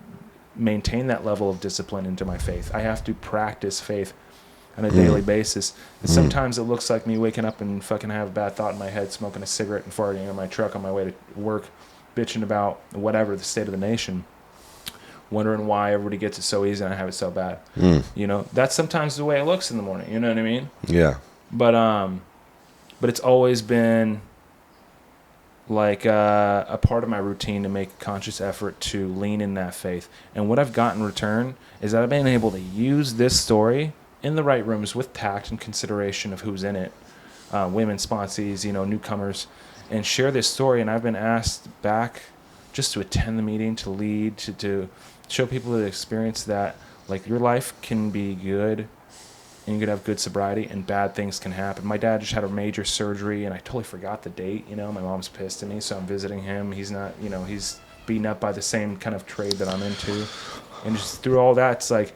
maintain that level of discipline into my faith. I have to practice faith on a daily basis. And sometimes it looks like me waking up and fucking have a bad thought in my head, smoking a cigarette and farting in my truck on my way to work, bitching about whatever, the state of the nation, wondering why everybody gets it so easy and I have it so bad. That's sometimes the way it looks in the morning. You know what I mean? Yeah. But it's always been like a part of my routine to make a conscious effort to lean in that faith. And what I've got in return is that I've been able to use this story in the right rooms with tact and consideration of who's in it, women, sponsees, newcomers, and share this story. And I've been asked back just to attend the meeting, to lead, to show people the experience that, like, your life can be good and you could have good sobriety and bad things can happen. My dad just had a major surgery and I totally forgot the date. My mom's pissed at me, so I'm visiting him. He's not, he's beaten up by the same kind of trade that I'm into. And just through all that, it's like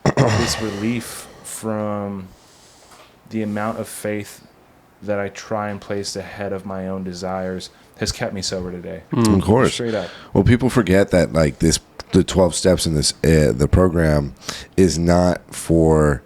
this relief from the amount of faith that I try and place ahead of my own desires has kept me sober today. Of course. Straight up. Well, people forget that the 12 steps in this the program is not for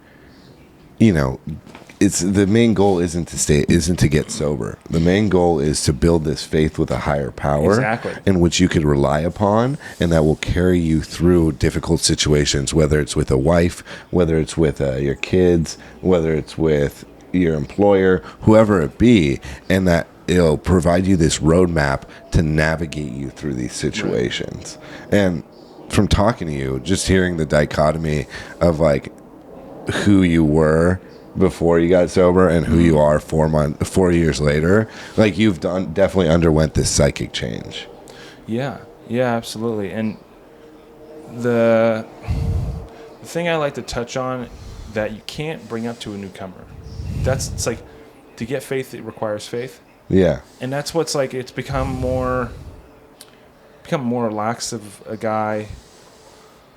it's the main goal isn't to get sober. The main goal is to build this faith with a higher power, Exactly. in which you could rely upon, and that will carry you through difficult situations, whether it's with a wife, whether it's with your kids, whether it's with your employer, whoever it be, and that it'll provide you this roadmap to navigate you through these situations. Right. And from talking to you, just hearing the dichotomy of like who you were before you got sober and who you are 4 years later, like you've definitely underwent this psychic change. Yeah, absolutely. And the thing I like to touch on that you can't bring up to a newcomer, it's like, to get faith, it requires faith. Yeah. And that's what's like, it's become more lax of a guy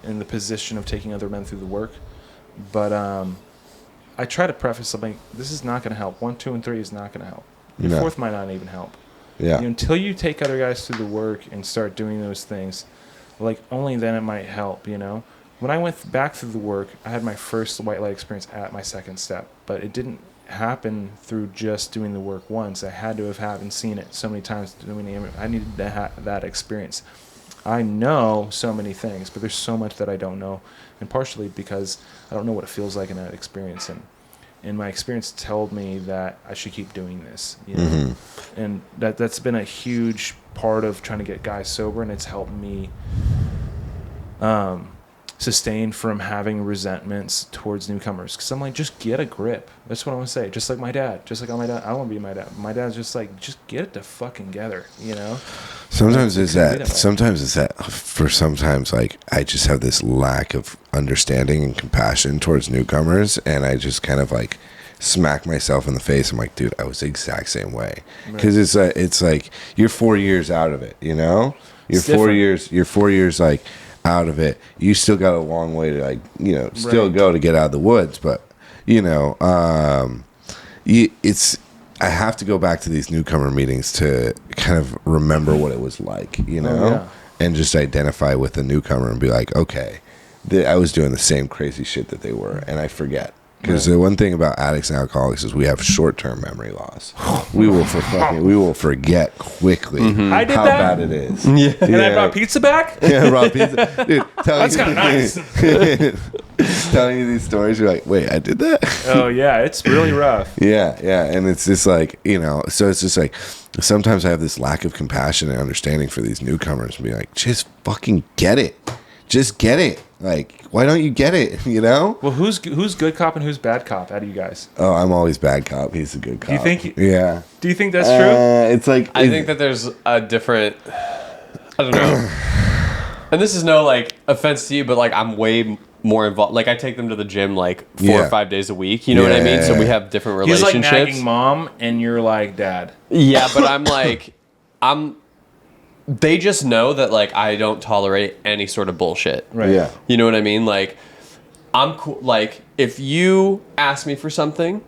in the position of taking other men through the work. But I try to preface something. This is not going to help. 1, 2, and 3 is not going to help. The fourth might not even help. Yeah. Until you take other guys through the work and start doing those things, like only then it might help. When I went back through the work, I had my first white light experience at my second step, but it didn't happen through just doing the work once. I had to have seen it so many times. I needed to have that experience. I know so many things, but there's so much that I don't know, and partially because I don't know what it feels like in that experience, and my experience told me that I should keep doing this, Mm-hmm. and that's been a huge part of trying to get guys sober, and it's helped me sustain from having resentments towards newcomers, because I'm like, just get a grip. That's what I want to say. Just like my dad, I want to be my dad. My dad's just like, just get it to fucking together, Sometimes it's that for sometimes like I just have this lack of understanding and compassion towards newcomers, and I just kind of like smack myself in the face. I'm like, dude, I was the exact same way, because it's like you're 4 years out of it, You're 4 years like out of it. You still got a long way to still go to get out of the woods, but it's. I have to go back to these newcomer meetings to kind of remember what it was like, and just identify with the newcomer and be like, okay, I was doing the same crazy shit that they were, and I forget. Because the one thing about addicts and alcoholics is we have short-term memory loss. We will forget quickly I did how that. bad it is. Yeah. And I brought pizza back. Yeah, I brought pizza. Dude, That's kind of nice. telling you these stories, you're like, wait, I did that? Oh yeah, it's really rough. Yeah, and it's just like, so it's just like, sometimes I have this lack of compassion and understanding for these newcomers and be like, just fucking get it. Just get it. Like, why don't you get it, Well, who's good cop and who's bad cop out of you guys? Oh, I'm always bad cop. He's a good cop. Do you think? Yeah. Do you think that's true? It's like... I think that there's a different... I don't know. And this is no, offense to you, but, I'm way more involved. I take them to the gym, 4 or 5 days a week. You know what I mean? So we have different relationships. He's like nagging mom, and you're like dad. Yeah, but I'm they just know that I don't tolerate any sort of bullshit. Right. Yeah. You know what I mean? I'm cool. If you ask me for something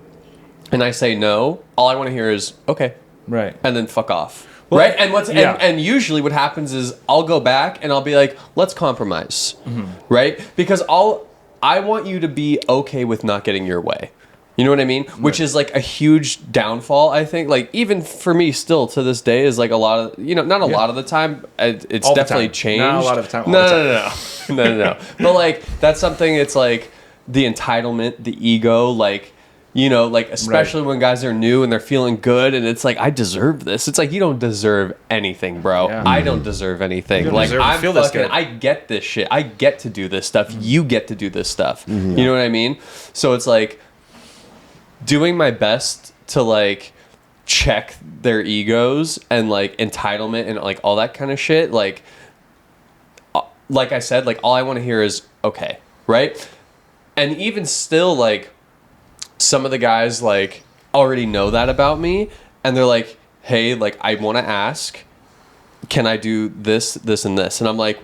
and I say no, all I want to hear is okay. Right. And then fuck off. Well, right? And usually what happens is I'll go back and I'll be like, let's compromise. Mm-hmm. Right? Because I want you to be okay with not getting your way. You know what I mean? Right. Which is a huge downfall, I think. Even for me still to this day is a lot of, not a lot of the time. It's all definitely time. changed. Not a lot of the time. No. But that's something, it's the entitlement, the ego, especially when guys are new and they're feeling good and it's I deserve this. It's you don't deserve anything, bro. Yeah. I don't deserve anything. I feel this good. I get this shit. I get to do this stuff. Mm-hmm. You get to do this stuff. Mm-hmm. You know what I mean? So it's doing my best to check their egos and entitlement and all that kind of shit. Like I said, all I want to hear is okay, right? And even still, some of the guys already know that about me, and they're like, hey, I want to ask, can I do this, this, and this? And I'm like,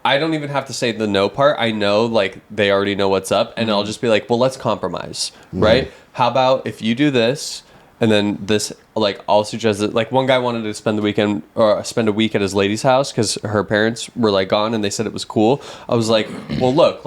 I don't even have to say the no part. I know they already know what's up, and I'll just be like, well, let's compromise, right? How about if you do this, and then this, I'll suggest that, one guy wanted to spend the weekend or spend a week at his lady's house because her parents were gone, and they said it was cool. I was like, well, look,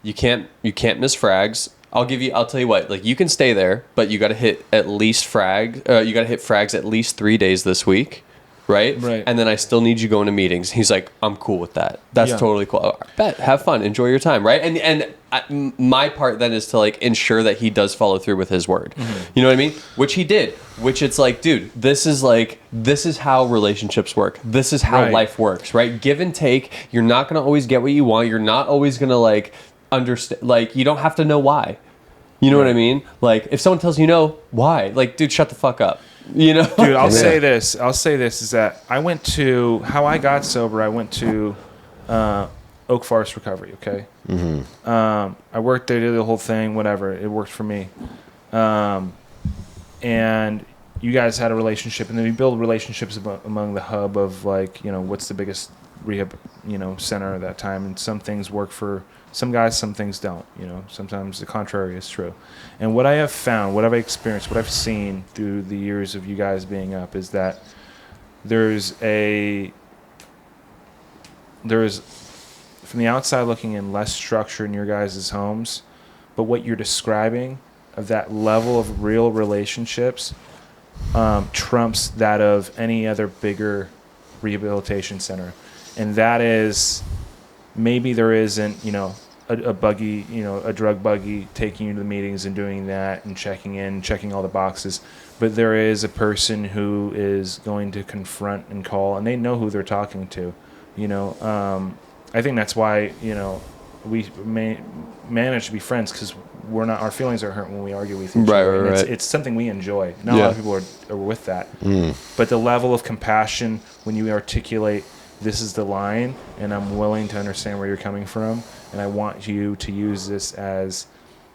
you can't miss frags. I'll tell you what, like, you can stay there, but you got to hit at least you got to hit frags at least 3 days this week. Right? Right. And then I still need you going to meetings. He's like, I'm cool with that. That's Yeah. totally cool. I bet. Have fun. Enjoy your time. Right? My part then is to like ensure that he does follow through with his word. You know what I mean? Which he did. Which it's like, dude, this is how relationships work. This is how Right. life works, right? Give and take. You're not going to always get what you want. You're not always going to like understand. Like, you don't have to know why. You know what I mean? Like, if someone tells you no, why? Like, dude, shut the fuck up. You know? Dude, I'll say this is that how I got sober, I went to Oak Forest Recovery, okay? I worked there, did the whole thing, whatever. It worked for me. And you guys had a relationship, and then you build relationships among the hub of, like, you know, what's the biggest rehab, you know, center at that time. And some things work for some guys, some things don't, you know. Sometimes the contrary is true. And what I have found, what I've experienced, what I've seen through the years of you guys being up is that there's from the outside looking in, less structure in your guys' homes, but what you're describing of that level of real relationships trumps that of any other bigger rehabilitation center. And that is, maybe there isn't, you know, a buggy, you know, a drug buggy taking you to the meetings and doing that and checking all the boxes, but there is a person who is going to confront and call, and they know who they're talking to, you know. I think that's why, you know, we manage to be friends, because our feelings are hurt when we argue with each other. Right. It's something we enjoy. Not a lot of people are with that. But the level of compassion when you articulate, this is the line, and I'm willing to understand where you're coming from, and I want you to use this as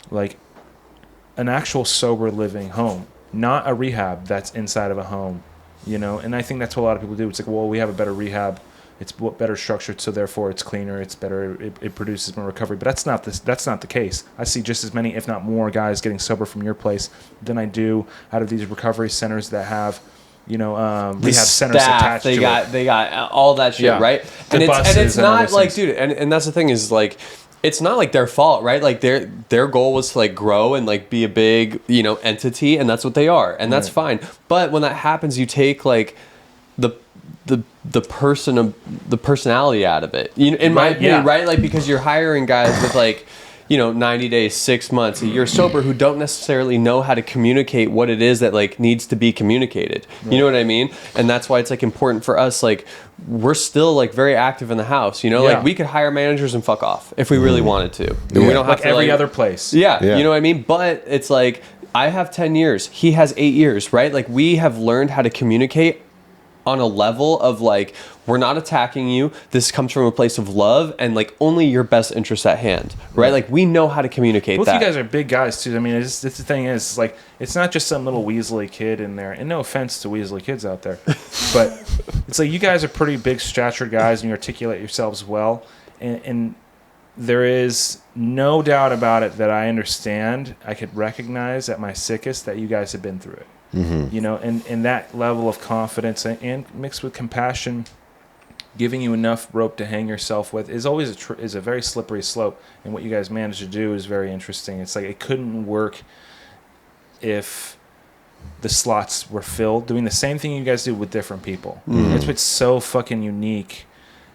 like an actual sober living home, not a rehab that's inside of a home, you know. And I think that's what a lot of people do. It's like, well, we have a better rehab, it's better structured, so therefore it's cleaner, it's better, it produces more recovery. But that's not the case. I see just as many, if not more, guys getting sober from your place than I do out of these recovery centers that have, you know, rehab centers attached to it. They got all that shit, Yeah. right? The And it's buses and not other like, things. dude, and that's the thing is, like, it's not like their fault, right? Like, their goal was to like grow and like be a big, you know, entity, and that's what they are, and that's fine. But when that happens, you take like the personality out of it. You know, in my opinion, right? Like, because you're hiring guys with like, you know, 90 days, 6 months, a year sober, who don't necessarily know how to communicate what it is that like needs to be communicated. You know what I mean? And that's why it's like important for us. Like, we're still like very active in the house, you know, like we could hire managers and fuck off if we really wanted to. And we don't have like to, every other place. Yeah, you know what I mean? But it's like, I have 10 years, he has 8 years, right? Like, we have learned how to communicate on a level of like, we're not attacking you. This comes from a place of love and like only your best interest at hand, right? Like, we know how to communicate Both that. you guys are big guys too. I mean, it's the thing is, like, it's not just some little Weasley kid in there. And no offense to Weasley kids out there, but it's like, you guys are pretty big statured guys, and you articulate yourselves well. And there is no doubt about it that I understand. I could recognize at my sickest that you guys have been through it. You know, and that level of confidence and mixed with compassion, giving you enough rope to hang yourself with, is always is a very slippery slope. And what you guys managed to do is very interesting. It's like, it couldn't work if the slots were filled, doing the same thing you guys do with different people. That's what's so fucking unique,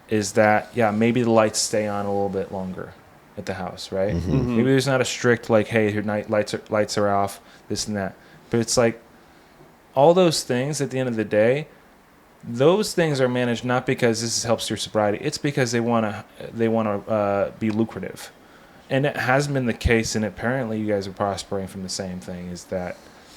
is that, maybe the lights stay on a little bit longer at the house, right? Maybe there's not a strict, like, hey, your night lights are off, this and that. But it's like, all those things at the end of the day, those things are managed not because this helps your sobriety. It's because they want to be lucrative, and it has been the case. And apparently, you guys are prospering from the same thing. Is that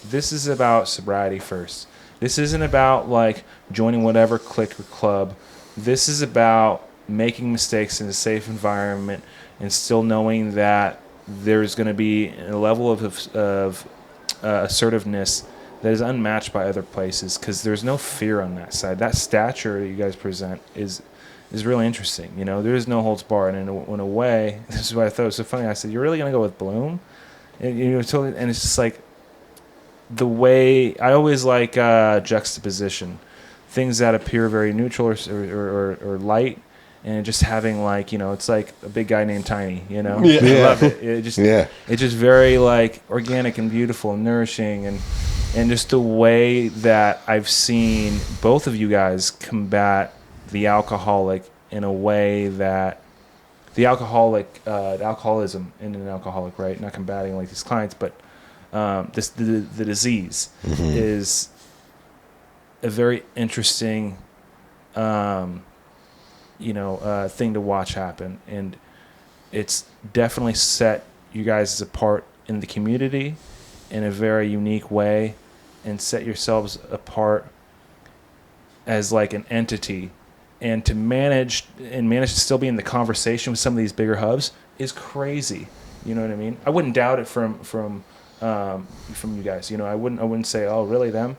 this is about sobriety first. This isn't about like joining whatever clique or club. This is about making mistakes in a safe environment and still knowing that there's going to be a level of assertiveness that is unmatched by other places, because there's no fear on that side. That stature that you guys present is really interesting. You know, there is no holds barred, and in a way, this is what I thought was so funny. I said, "You're really gonna go with Bloom?" And and it's just like the way I always like juxtaposition, things that appear very neutral or light, and just having like, you know, it's like a big guy named Tiny, you know. Yeah. I love it. It's just very like organic and beautiful and nourishing, and just the way that I've seen both of you guys combat the alcoholic in a way that the alcoholism in an alcoholic, right? Not combating like these clients, but the disease is a very interesting, thing to watch happen, and it's definitely set you guys apart in the community in a very unique way, and set yourselves apart as like an entity, and to manage to still be in the conversation with some of these bigger hubs is crazy. You know what I mean? I wouldn't doubt it from you guys. You know, I wouldn't say, oh, really them,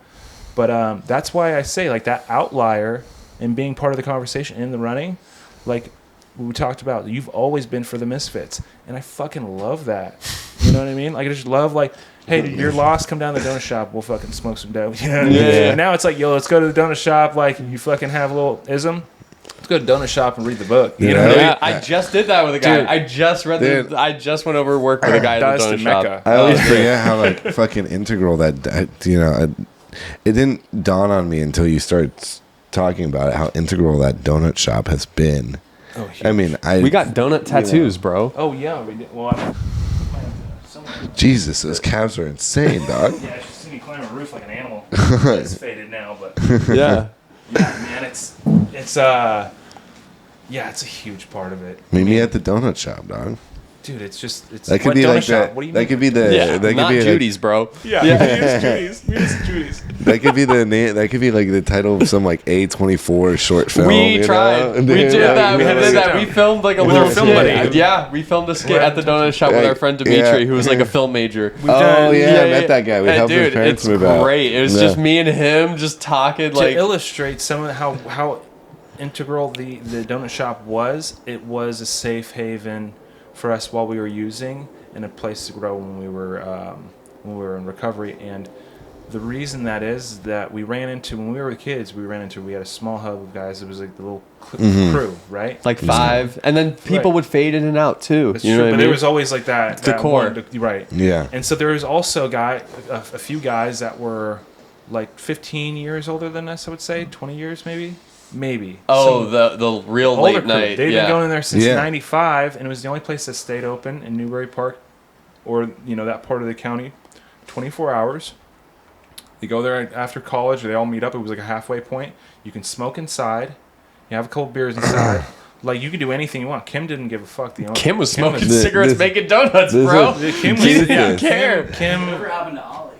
but that's why I say like that outlier and being part of the conversation in the running, like we talked about. You've always been for the misfits, and I fucking love that. You know what I mean? Like I just love like, hey, dude, you're lost. Come down to the donut shop. We'll fucking smoke some dope. You know what I mean? Yeah. And now it's like, yo, let's go to the donut shop. Like you fucking have a little ism. Let's go to the donut shop and read the book. You know? Yeah, I just did that with a guy. Dude. I just read I just went over to work with a guy at the donut Dustin shop. Mecca. I always forget how like fucking integral that it didn't dawn on me until you start talking about it, how integral that donut shop has been. Oh, I mean, We got donut tattoos, bro. Oh yeah, we did. Well, Jesus, those calves are insane, dog. yeah, you should see me climb a roof like an animal. It's faded now, but Yeah. yeah, man, it's it's a huge part of it. Meet me at the donut shop, dog. Dude, it's That could what be donut like shop? that. What do you That mean? could be the. Yeah, that could not be Judy's, bro. Yeah, it's Judy's. That could be the name. That could be like the title of some like A24 short film. We you tried. know? We did Yeah, that. We had to did sit that. down. We filmed like a With little our film skit. buddy. Yeah, we filmed a skit at the donut shop with our friend Dimitri, who was like a film major. Oh yeah, I met that guy. We helped his Dude, parents it's move out. great. It was Yeah. just me and him just talking To like. illustrate some of how integral the donut shop was, it was a safe haven for us while we were using, and a place to grow when we were in recovery. And the reason that is that we ran into, when we were kids, we had a small hub of guys. It was like the little crew, right? Like five, and then people Right. would fade in and out too. That's You know true, what but I there mean? was always like that core. right? Yeah. And so there was also a few guys that were like 15 years older than us. I would say 20 years, maybe. Oh, the real Older late crew. night. They'd been going in there since Yeah. '95, and it was the only place that stayed open in Newbury Park, or that part of the county, 24 hours. You go there after college. They all meet up. It was like a halfway point. You can smoke inside. You have a couple beers inside. Like you can do anything you want. Kim didn't give a fuck. The owner. Kim was smoking was- cigarettes, this- making donuts, this bro. is- Kim She was, didn't yeah, care. Kim. Whatever happened to Ollie?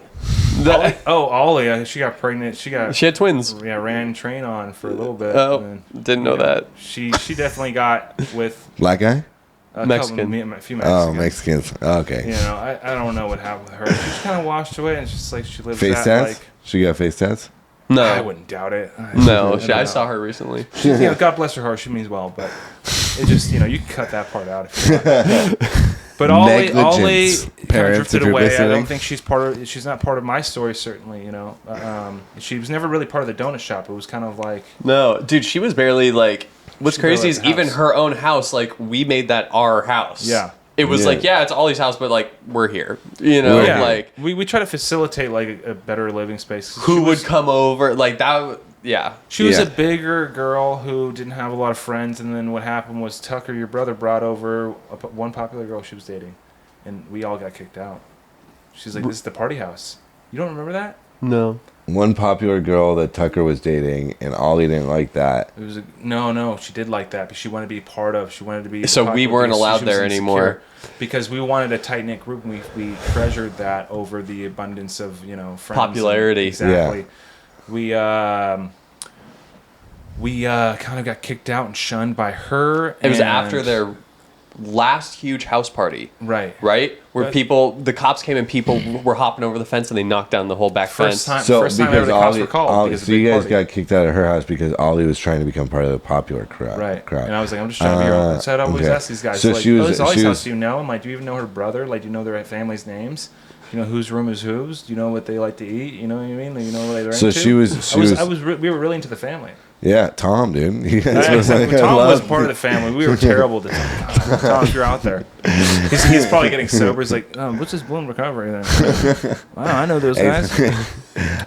Ollie. She got pregnant. She had twins. ran train on for a little bit. Oh, and, didn't know that. She definitely got with Black guy. a Mexican. a few Mexicans. Oh, Mexicans. Oh, okay. You know, I don't know what happened with her. She just kind of washed away, and it's just like she lives Face that tats. like. She got face tats. I No, wouldn't doubt it. no. don't I know. saw her recently. God bless her heart. She means well, but it just you can cut that part out. If you want. But Ollie Negligence. kind of Parents, drifted if you're away. I listening. don't think she's not part of my story. Certainly, she was never really part of the donut shop. It was kind of like No, dude, she was barely like. What's She barely crazy is left the even house. her own house. Like we made that our house. Yeah. It was Yeah. like, yeah, it's Ollie's house, but like we're here. You know, Yeah. like we try to facilitate like a better living space. who would come over? Like that. Yeah. She was Yeah. a bigger girl who didn't have a lot of friends, and then what happened was Tucker, your brother, brought over one popular girl she was dating, and we all got kicked out. She's like, "This is the party house." You don't remember that? No. One popular girl that Tucker was dating, and Ollie didn't like that. It was no. She did like that, but she wanted to be part of. She wanted to be. the So we popular weren't because allowed she was there insecure. anymore. Because we wanted a tight knit group, and we treasured that over the abundance of friends, Popularity. Exactly. We kind of got kicked out and shunned by her. It was and- after their last huge house party. right. Where the cops came and people were hopping over the fence and they knocked down the whole back First fence. time, first time ever the cops were called. because so of a you big guys party. got kicked out of her house because Ollie was trying to become part of the popular crowd. Right. crowd. And I was like, I'm just trying to be your own. So I'd always okay. ask these guys, So like, she was- oh, this is Ollie's she house. was- Do you know him? Like, do you even know her brother? Like, do you know their family's names? Do you know whose room is whose? Do you know what they like to eat? You know what I mean? Do you know what they're So into? she was- we were really into the family. Yeah, Tom, dude. You guys Tom was like, was part of the family. We were terrible to Tom. Tom, if you're out there, he's probably getting sober. He's like, what's this Bloom Recovery then? Wow, I know those guys.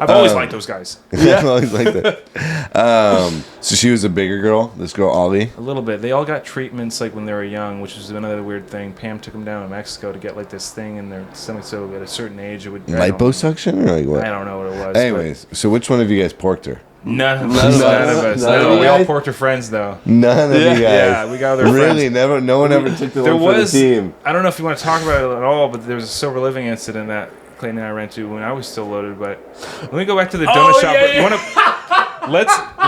I've always liked those guys. Yeah, I always like that. So she was a bigger girl. This girl, Ollie. A little bit. They all got treatments like when they were young, which is another weird thing. Pam took them down to Mexico to get like this thing in their stomach, so at a certain age it would Liposuction or like what? I don't know what it was. Anyways, so which one of you guys porked her? None of us. No, we all porked her friends though. None of you guys. Yeah, we got their really friends. no one ever took the There one for was. the team. I don't know if you want to talk about it at all, but there was a sober living incident that Clayton and I ran into when I was still loaded. But let me go back to the donut shop. yeah. You wanna,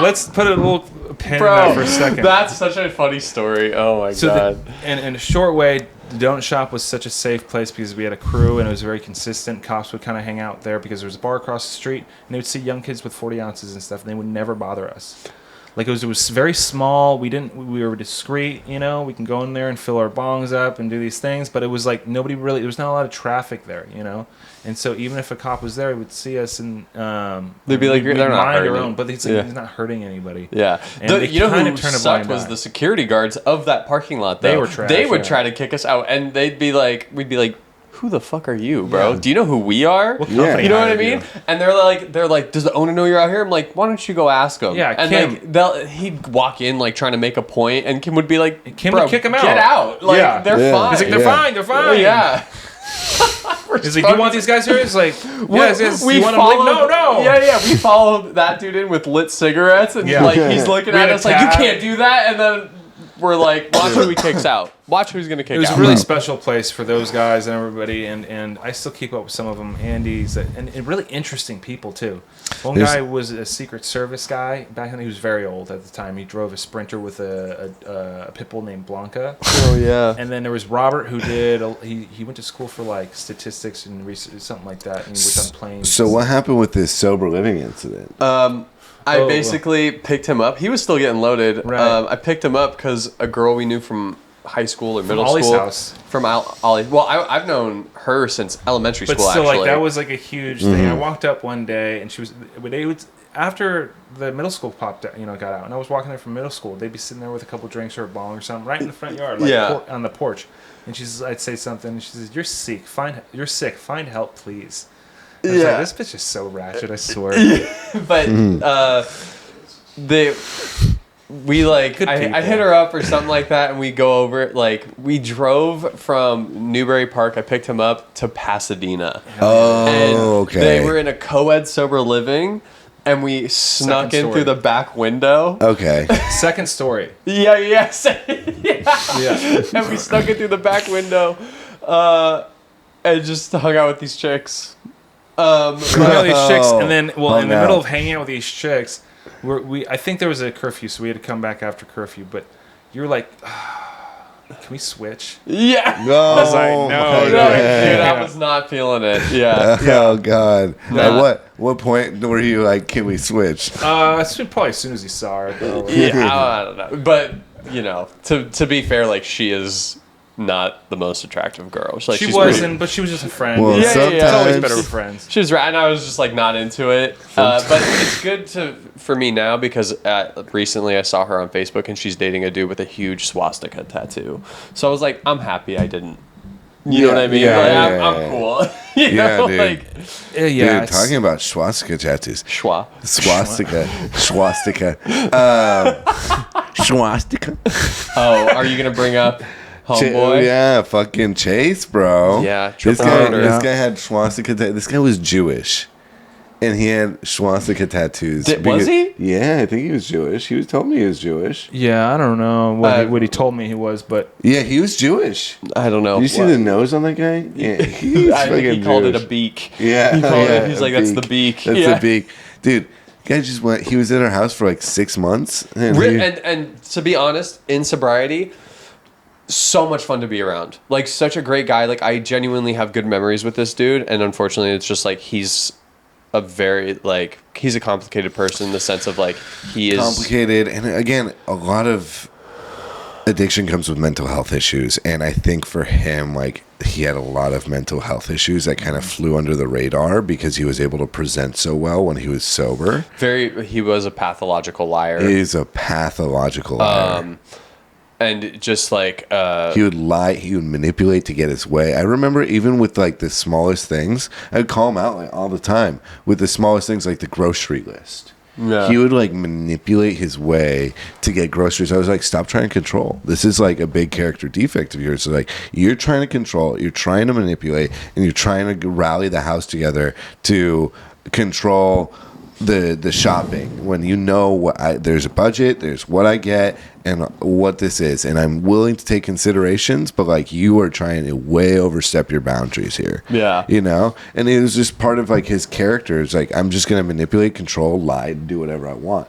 let's put a little pin in Bro, that for a second. that's such a funny story. Oh my So god. in a short way, the donut shop was such a safe place because we had a crew and it was very consistent. Cops would kind of hang out there because there was a bar across the street and they would see young kids with 40 ounces and stuff and they would never bother us. Like it was very small. We were discreet, you know. We can go in there and fill our bongs up and do these things, but it was like nobody really. There was not a lot of traffic there, you know. And so even if a cop was there, he would see us and They'd be like, we'd they're not mind hurting our you. own, but he's not hurting anybody. Yeah. And You know kinda who turned a sucked blind was eye. the security guards of that parking lot, though. They were trash, They would yeah. try to kick us out, and we'd be like, who the fuck are you, bro? Yeah. Do you know who we are? What Yeah. company You know what I hired mean? you? And they're like, does the owner know you're out here? I'm like, why don't you go ask him? Yeah, and Kim. like he'd walk in like trying to make a point, and Kim would be like, Kim bro, would kick him out. Get out! Like Yeah. they're Yeah. fine. He's like, they're Yeah. fine, they're fine. Yeah. He's like, do you want these guys here? It's like, yes. We You want them? followed, Like, no. Yeah. We followed that dude in with lit cigarettes, and Yeah. like he's looking We at had a us like, you tab. can't do that, and then we're like, watch who he kicks out. Watch who's gonna kick It was out. a really special place for those guys and everybody, and I still keep up with some of them. Andy's and really interesting people too. One There's- guy was a Secret Service guy back then. He was very old at the time. He drove a Sprinter with a pit bull named Blanca. Oh yeah. And then there was Robert who did. He went to school for like statistics and research, something like that. And he worked on planes. So what happened with this sober living incident? I Oh. basically picked him up. He was still getting loaded. Right. I picked him up because a girl we knew from high school or middle Ollie's school. house. From Ollie. Well, I've known her since elementary But school. still, Actually, like that was like a huge thing. I walked up one day, and she was. They would after the middle school got out, and I was walking there from middle school. They'd be sitting there with a couple drinks or a bong or something, right in the front yard, like Yeah. on the porch. And I'd say something, and she says, "You're sick. Find help, please." And I was Yeah. like, this bitch is so ratchet. I swear. but we like Good I people. hit her up or something like that, and we go over. Like we drove from Newbury Park. I picked him up to Pasadena. Oh, And okay. they were in a co-ed sober living, and we snuck Second in story. through the back window. Okay. Second story. Yeah, yes. Yeah. And we snuck in through the back window, and just hung out with these chicks. We hung out with these chicks, and then in Hung the out. middle of hanging out with these chicks, I think there was a curfew, so we had to come back after curfew. But you were like, can we switch? Yeah. No. I was like, no, my Dude, God. I was not feeling it. Yeah. Oh God! Nah. At what point were you like, can we switch? Probably as soon as he saw her. Probably. Yeah, I don't know. But, to be fair, like, she is not the most attractive girl. Like, She she's wasn't, pretty- but she was just a friend. Well, Yeah, yeah, sometimes yeah. It's always better with friends. She was right, and I was just, like, not into it. But it's good for me now because recently I saw her on Facebook, and she's dating a dude with a huge swastika tattoo. So I was like, I'm happy I didn't. You know what I mean? yeah, Like, yeah, I'm yeah. cool. You Yeah, know? dude. Like, Yeah, Dude, talking about swastika tattoos. schwa. Swastika. Swastika. Oh, are you going to bring up Homeboy? Yeah, fucking Chase, bro. Yeah, This triple guy, murder. this guy had swastika. This guy was Jewish, and he had swastika tattoos. Was he? Yeah, I think he was Jewish. He told me he was Jewish. Yeah, I don't know what he told me he was, but Yeah, he was Jewish. I don't know. Did you see the nose on that guy? Yeah, he's I think he fucking called it Jewish. a beak. Yeah, He called yeah, it, he's like, that's the beak. That's Yeah. the beak, dude. Guy just went. He was in our house for like 6 months, and And to be honest, in sobriety, so much fun to be around. Like, such a great guy. Like, I genuinely have good memories with this dude, and unfortunately, it's just like he's a very he's a complicated person in the sense of like he is complicated, and again, a lot of addiction comes with mental health issues, and I think for him, like, he had a lot of mental health issues that kind of flew under the radar because he was able to present so well when he was sober. He was a pathological liar. He's a pathological liar. And just like He would lie, he would manipulate to get his way. I remember even with like the smallest things, I'd call him out like all the time with the smallest things, like the grocery list. Yeah. He would like manipulate his way to get groceries. I was like, stop trying to control. This is like a big character defect of yours. So like, you're trying to control, you're trying to manipulate, and you're trying to rally the house together to control the shopping when you know there's a budget, there's what I get and what this is, and I'm willing to take considerations, but like, you are trying to way overstep your boundaries here. Yeah. You know? And it was just part of like his character. It's like, I'm just gonna manipulate, control, lie, do whatever I want.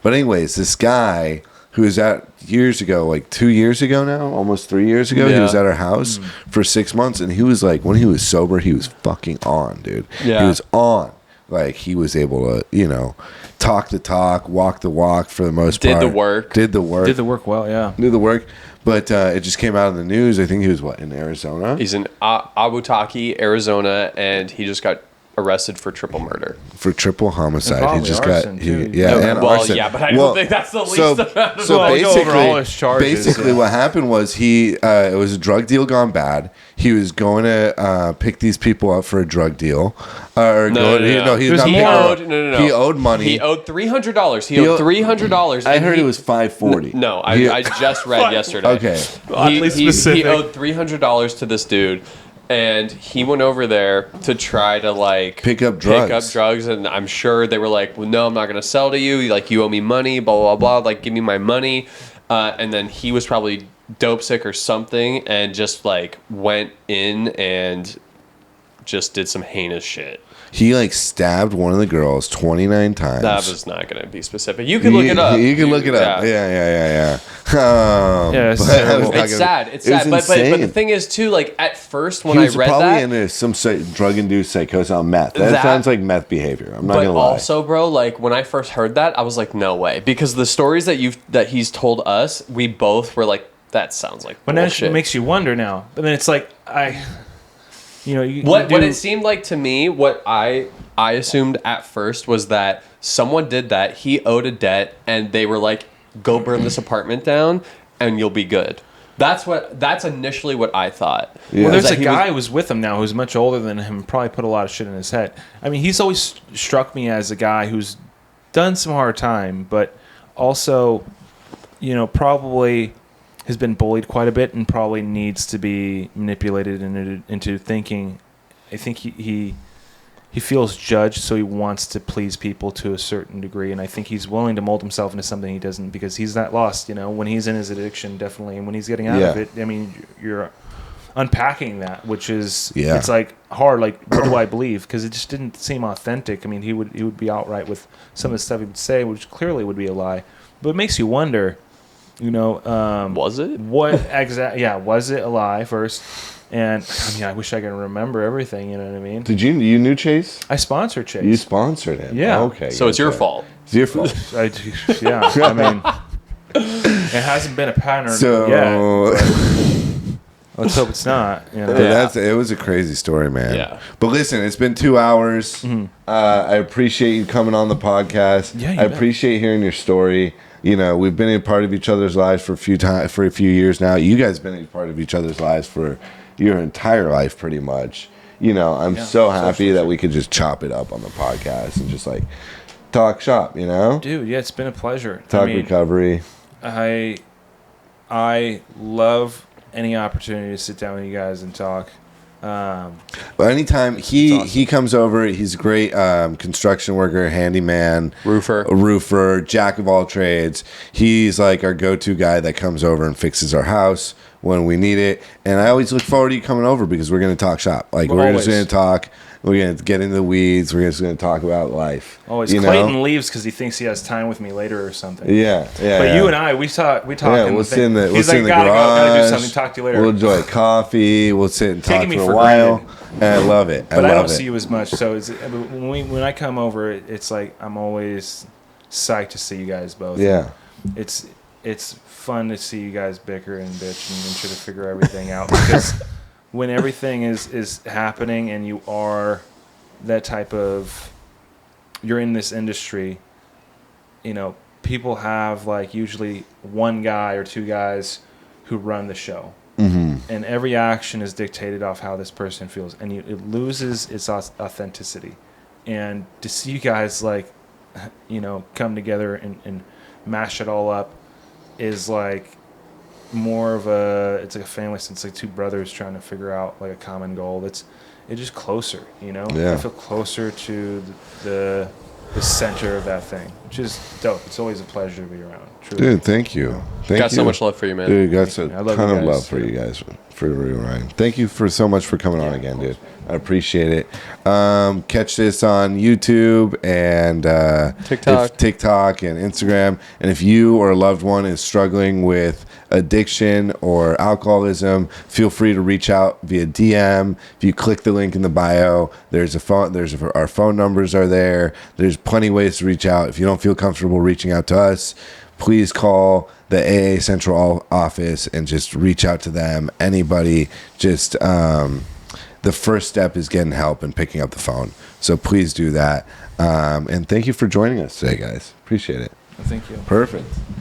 But anyways, this guy who was at years ago, like 2 years ago now, almost 3 years ago, he was at our house for 6 months, and he was like, when he was sober, he was fucking on, dude. Yeah. He was on. Like, he was able to, you know, talk the talk, walk the walk for the most part. Did the work. Did the work well, yeah. Did the work. But it just came out in the news. I think he was, in Arizona? He's in Abutaki, Arizona, and he just got arrested for triple murder. For triple homicide. And He just arson, got... too. and Well, arson. yeah, but I don't think that's the least amount of So Well, go over all his charges, basically yeah. what happened was it was a drug deal gone bad. He was going to pick these people up for a drug deal. He was not No. He owed money. He owed $300. He owed $300. I heard it was $540. No, I just read yesterday. Okay. He specific. owed $300 to this dude, and he went over there to try to like Pick up drugs. and I'm sure they were like, well, no, I'm not going to sell to you. Like, you owe me money, blah blah blah. Like, give me my money. And then he was probably dope sick or something, and just like went in and just did some heinous shit. He like stabbed one of the girls 29 times. That was not going to be specific. You can look it up. You can look it up. Yeah. Yeah, it's but I was terrible. not It's gonna- sad. It's it was sad. But the insane. thing is, too, like, at first when He I was read probably that, into some drug-induced psychosis on meth. That That- sounds like meth behavior. I'm not but gonna lie. also, bro, like, when I first heard that, I was like, no way. Because the stories that he's told us, we both were like, that sounds like But that bullshit. makes you wonder now. But then it's like, What it seemed like to me, what I assumed at first was that someone did that, he owed a debt, and they were like, go burn this apartment down and you'll be good. That's initially what I thought. Yeah. Well, there's Was a that he guy who's with him now who's much older than him, probably put a lot of shit in his head. I mean, he's always struck me as a guy who's done some hard time, but also, probably has been bullied quite a bit and probably needs to be manipulated into thinking. I think he feels judged, so he wants to please people to a certain degree, and I think he's willing to mold himself into something he doesn't, because he's that lost, when he's in his addiction, definitely, and when he's getting out of it, I mean, you're unpacking that, which is, it's like hard, like, what do I believe? Because it just didn't seem authentic. I mean, he would be outright with some of the stuff he would say, which clearly would be a lie, but it makes you wonder, was it? what exactly? Yeah, was it a lie first? And I mean, I wish I could remember everything. You know what I mean? Did you knew Chase? I sponsored Chase. You sponsored him. Yeah. Okay. So it's your fault. It's your fault. Yeah. I mean, it hasn't been a pattern So yet. Let's hope it's not. But it was a crazy story, man. Yeah. But listen, it's been 2 hours. I appreciate you coming on the podcast. Yeah, you I bet. appreciate hearing your story. We've been a part of each other's lives for a few years now. You guys have been a part of each other's lives for your entire life, pretty much. I'm so happy that we could just chop it up on the podcast and just like talk shop. Dude, yeah, it's been a pleasure. Talk recovery. I love any opportunity to sit down with you guys and talk. But anytime he comes over, he's a great construction worker, handyman, roofer, jack of all trades. He's like our go-to guy that comes over and fixes our house when we need it. And I always look forward to you coming over because we're going to talk shop. Like, we're just going to talk. We're going to get into the weeds. We're just going to talk about life. Always. Clayton leaves because he thinks he has time with me later or something. Yeah. But you and I, we talk. Yeah, we'll sit in the He's like, garage. gotta do something. Talk to you later. We'll enjoy coffee. We'll sit and talk Taking me for a for while. granted. And I love it. But I don't see you as much. So when I come over, it's like I'm always psyched to see you guys both. Yeah. It's it's fun to see you guys bicker and bitch and try to figure everything out, because when everything is happening and you are that type of, you're in this industry, you know, people have like usually one guy or two guys who run the show. And every action is dictated off how this person feels, and it loses its authenticity. And to see you guys like, you know, come together and mash it all up is like more of it's like a family. It's like two brothers trying to figure out like a common goal. It's just closer, you know. Yeah. I feel closer to the center of that thing, which is dope. It's always a pleasure to be around. Truly. Dude, thank you. Thank Got you. so much love for you, man. Dude, got a I love ton you of guys, love for too. you guys, for you, Ryan. Thank you for so much for coming on again, dude. I appreciate it. Catch this on YouTube and TikTok and Instagram. And if you or a loved one is struggling with addiction or alcoholism, feel free to reach out via DM. If you click the link in the bio, there's a phone. Our phone numbers are there. There's plenty of ways to reach out. If you don't feel comfortable reaching out to us, please call the AA Central office and just reach out to them. Anybody, just the first step is getting help and picking up the phone. So please do that. And thank you for joining us today, guys. Appreciate it. Thank you. Perfect.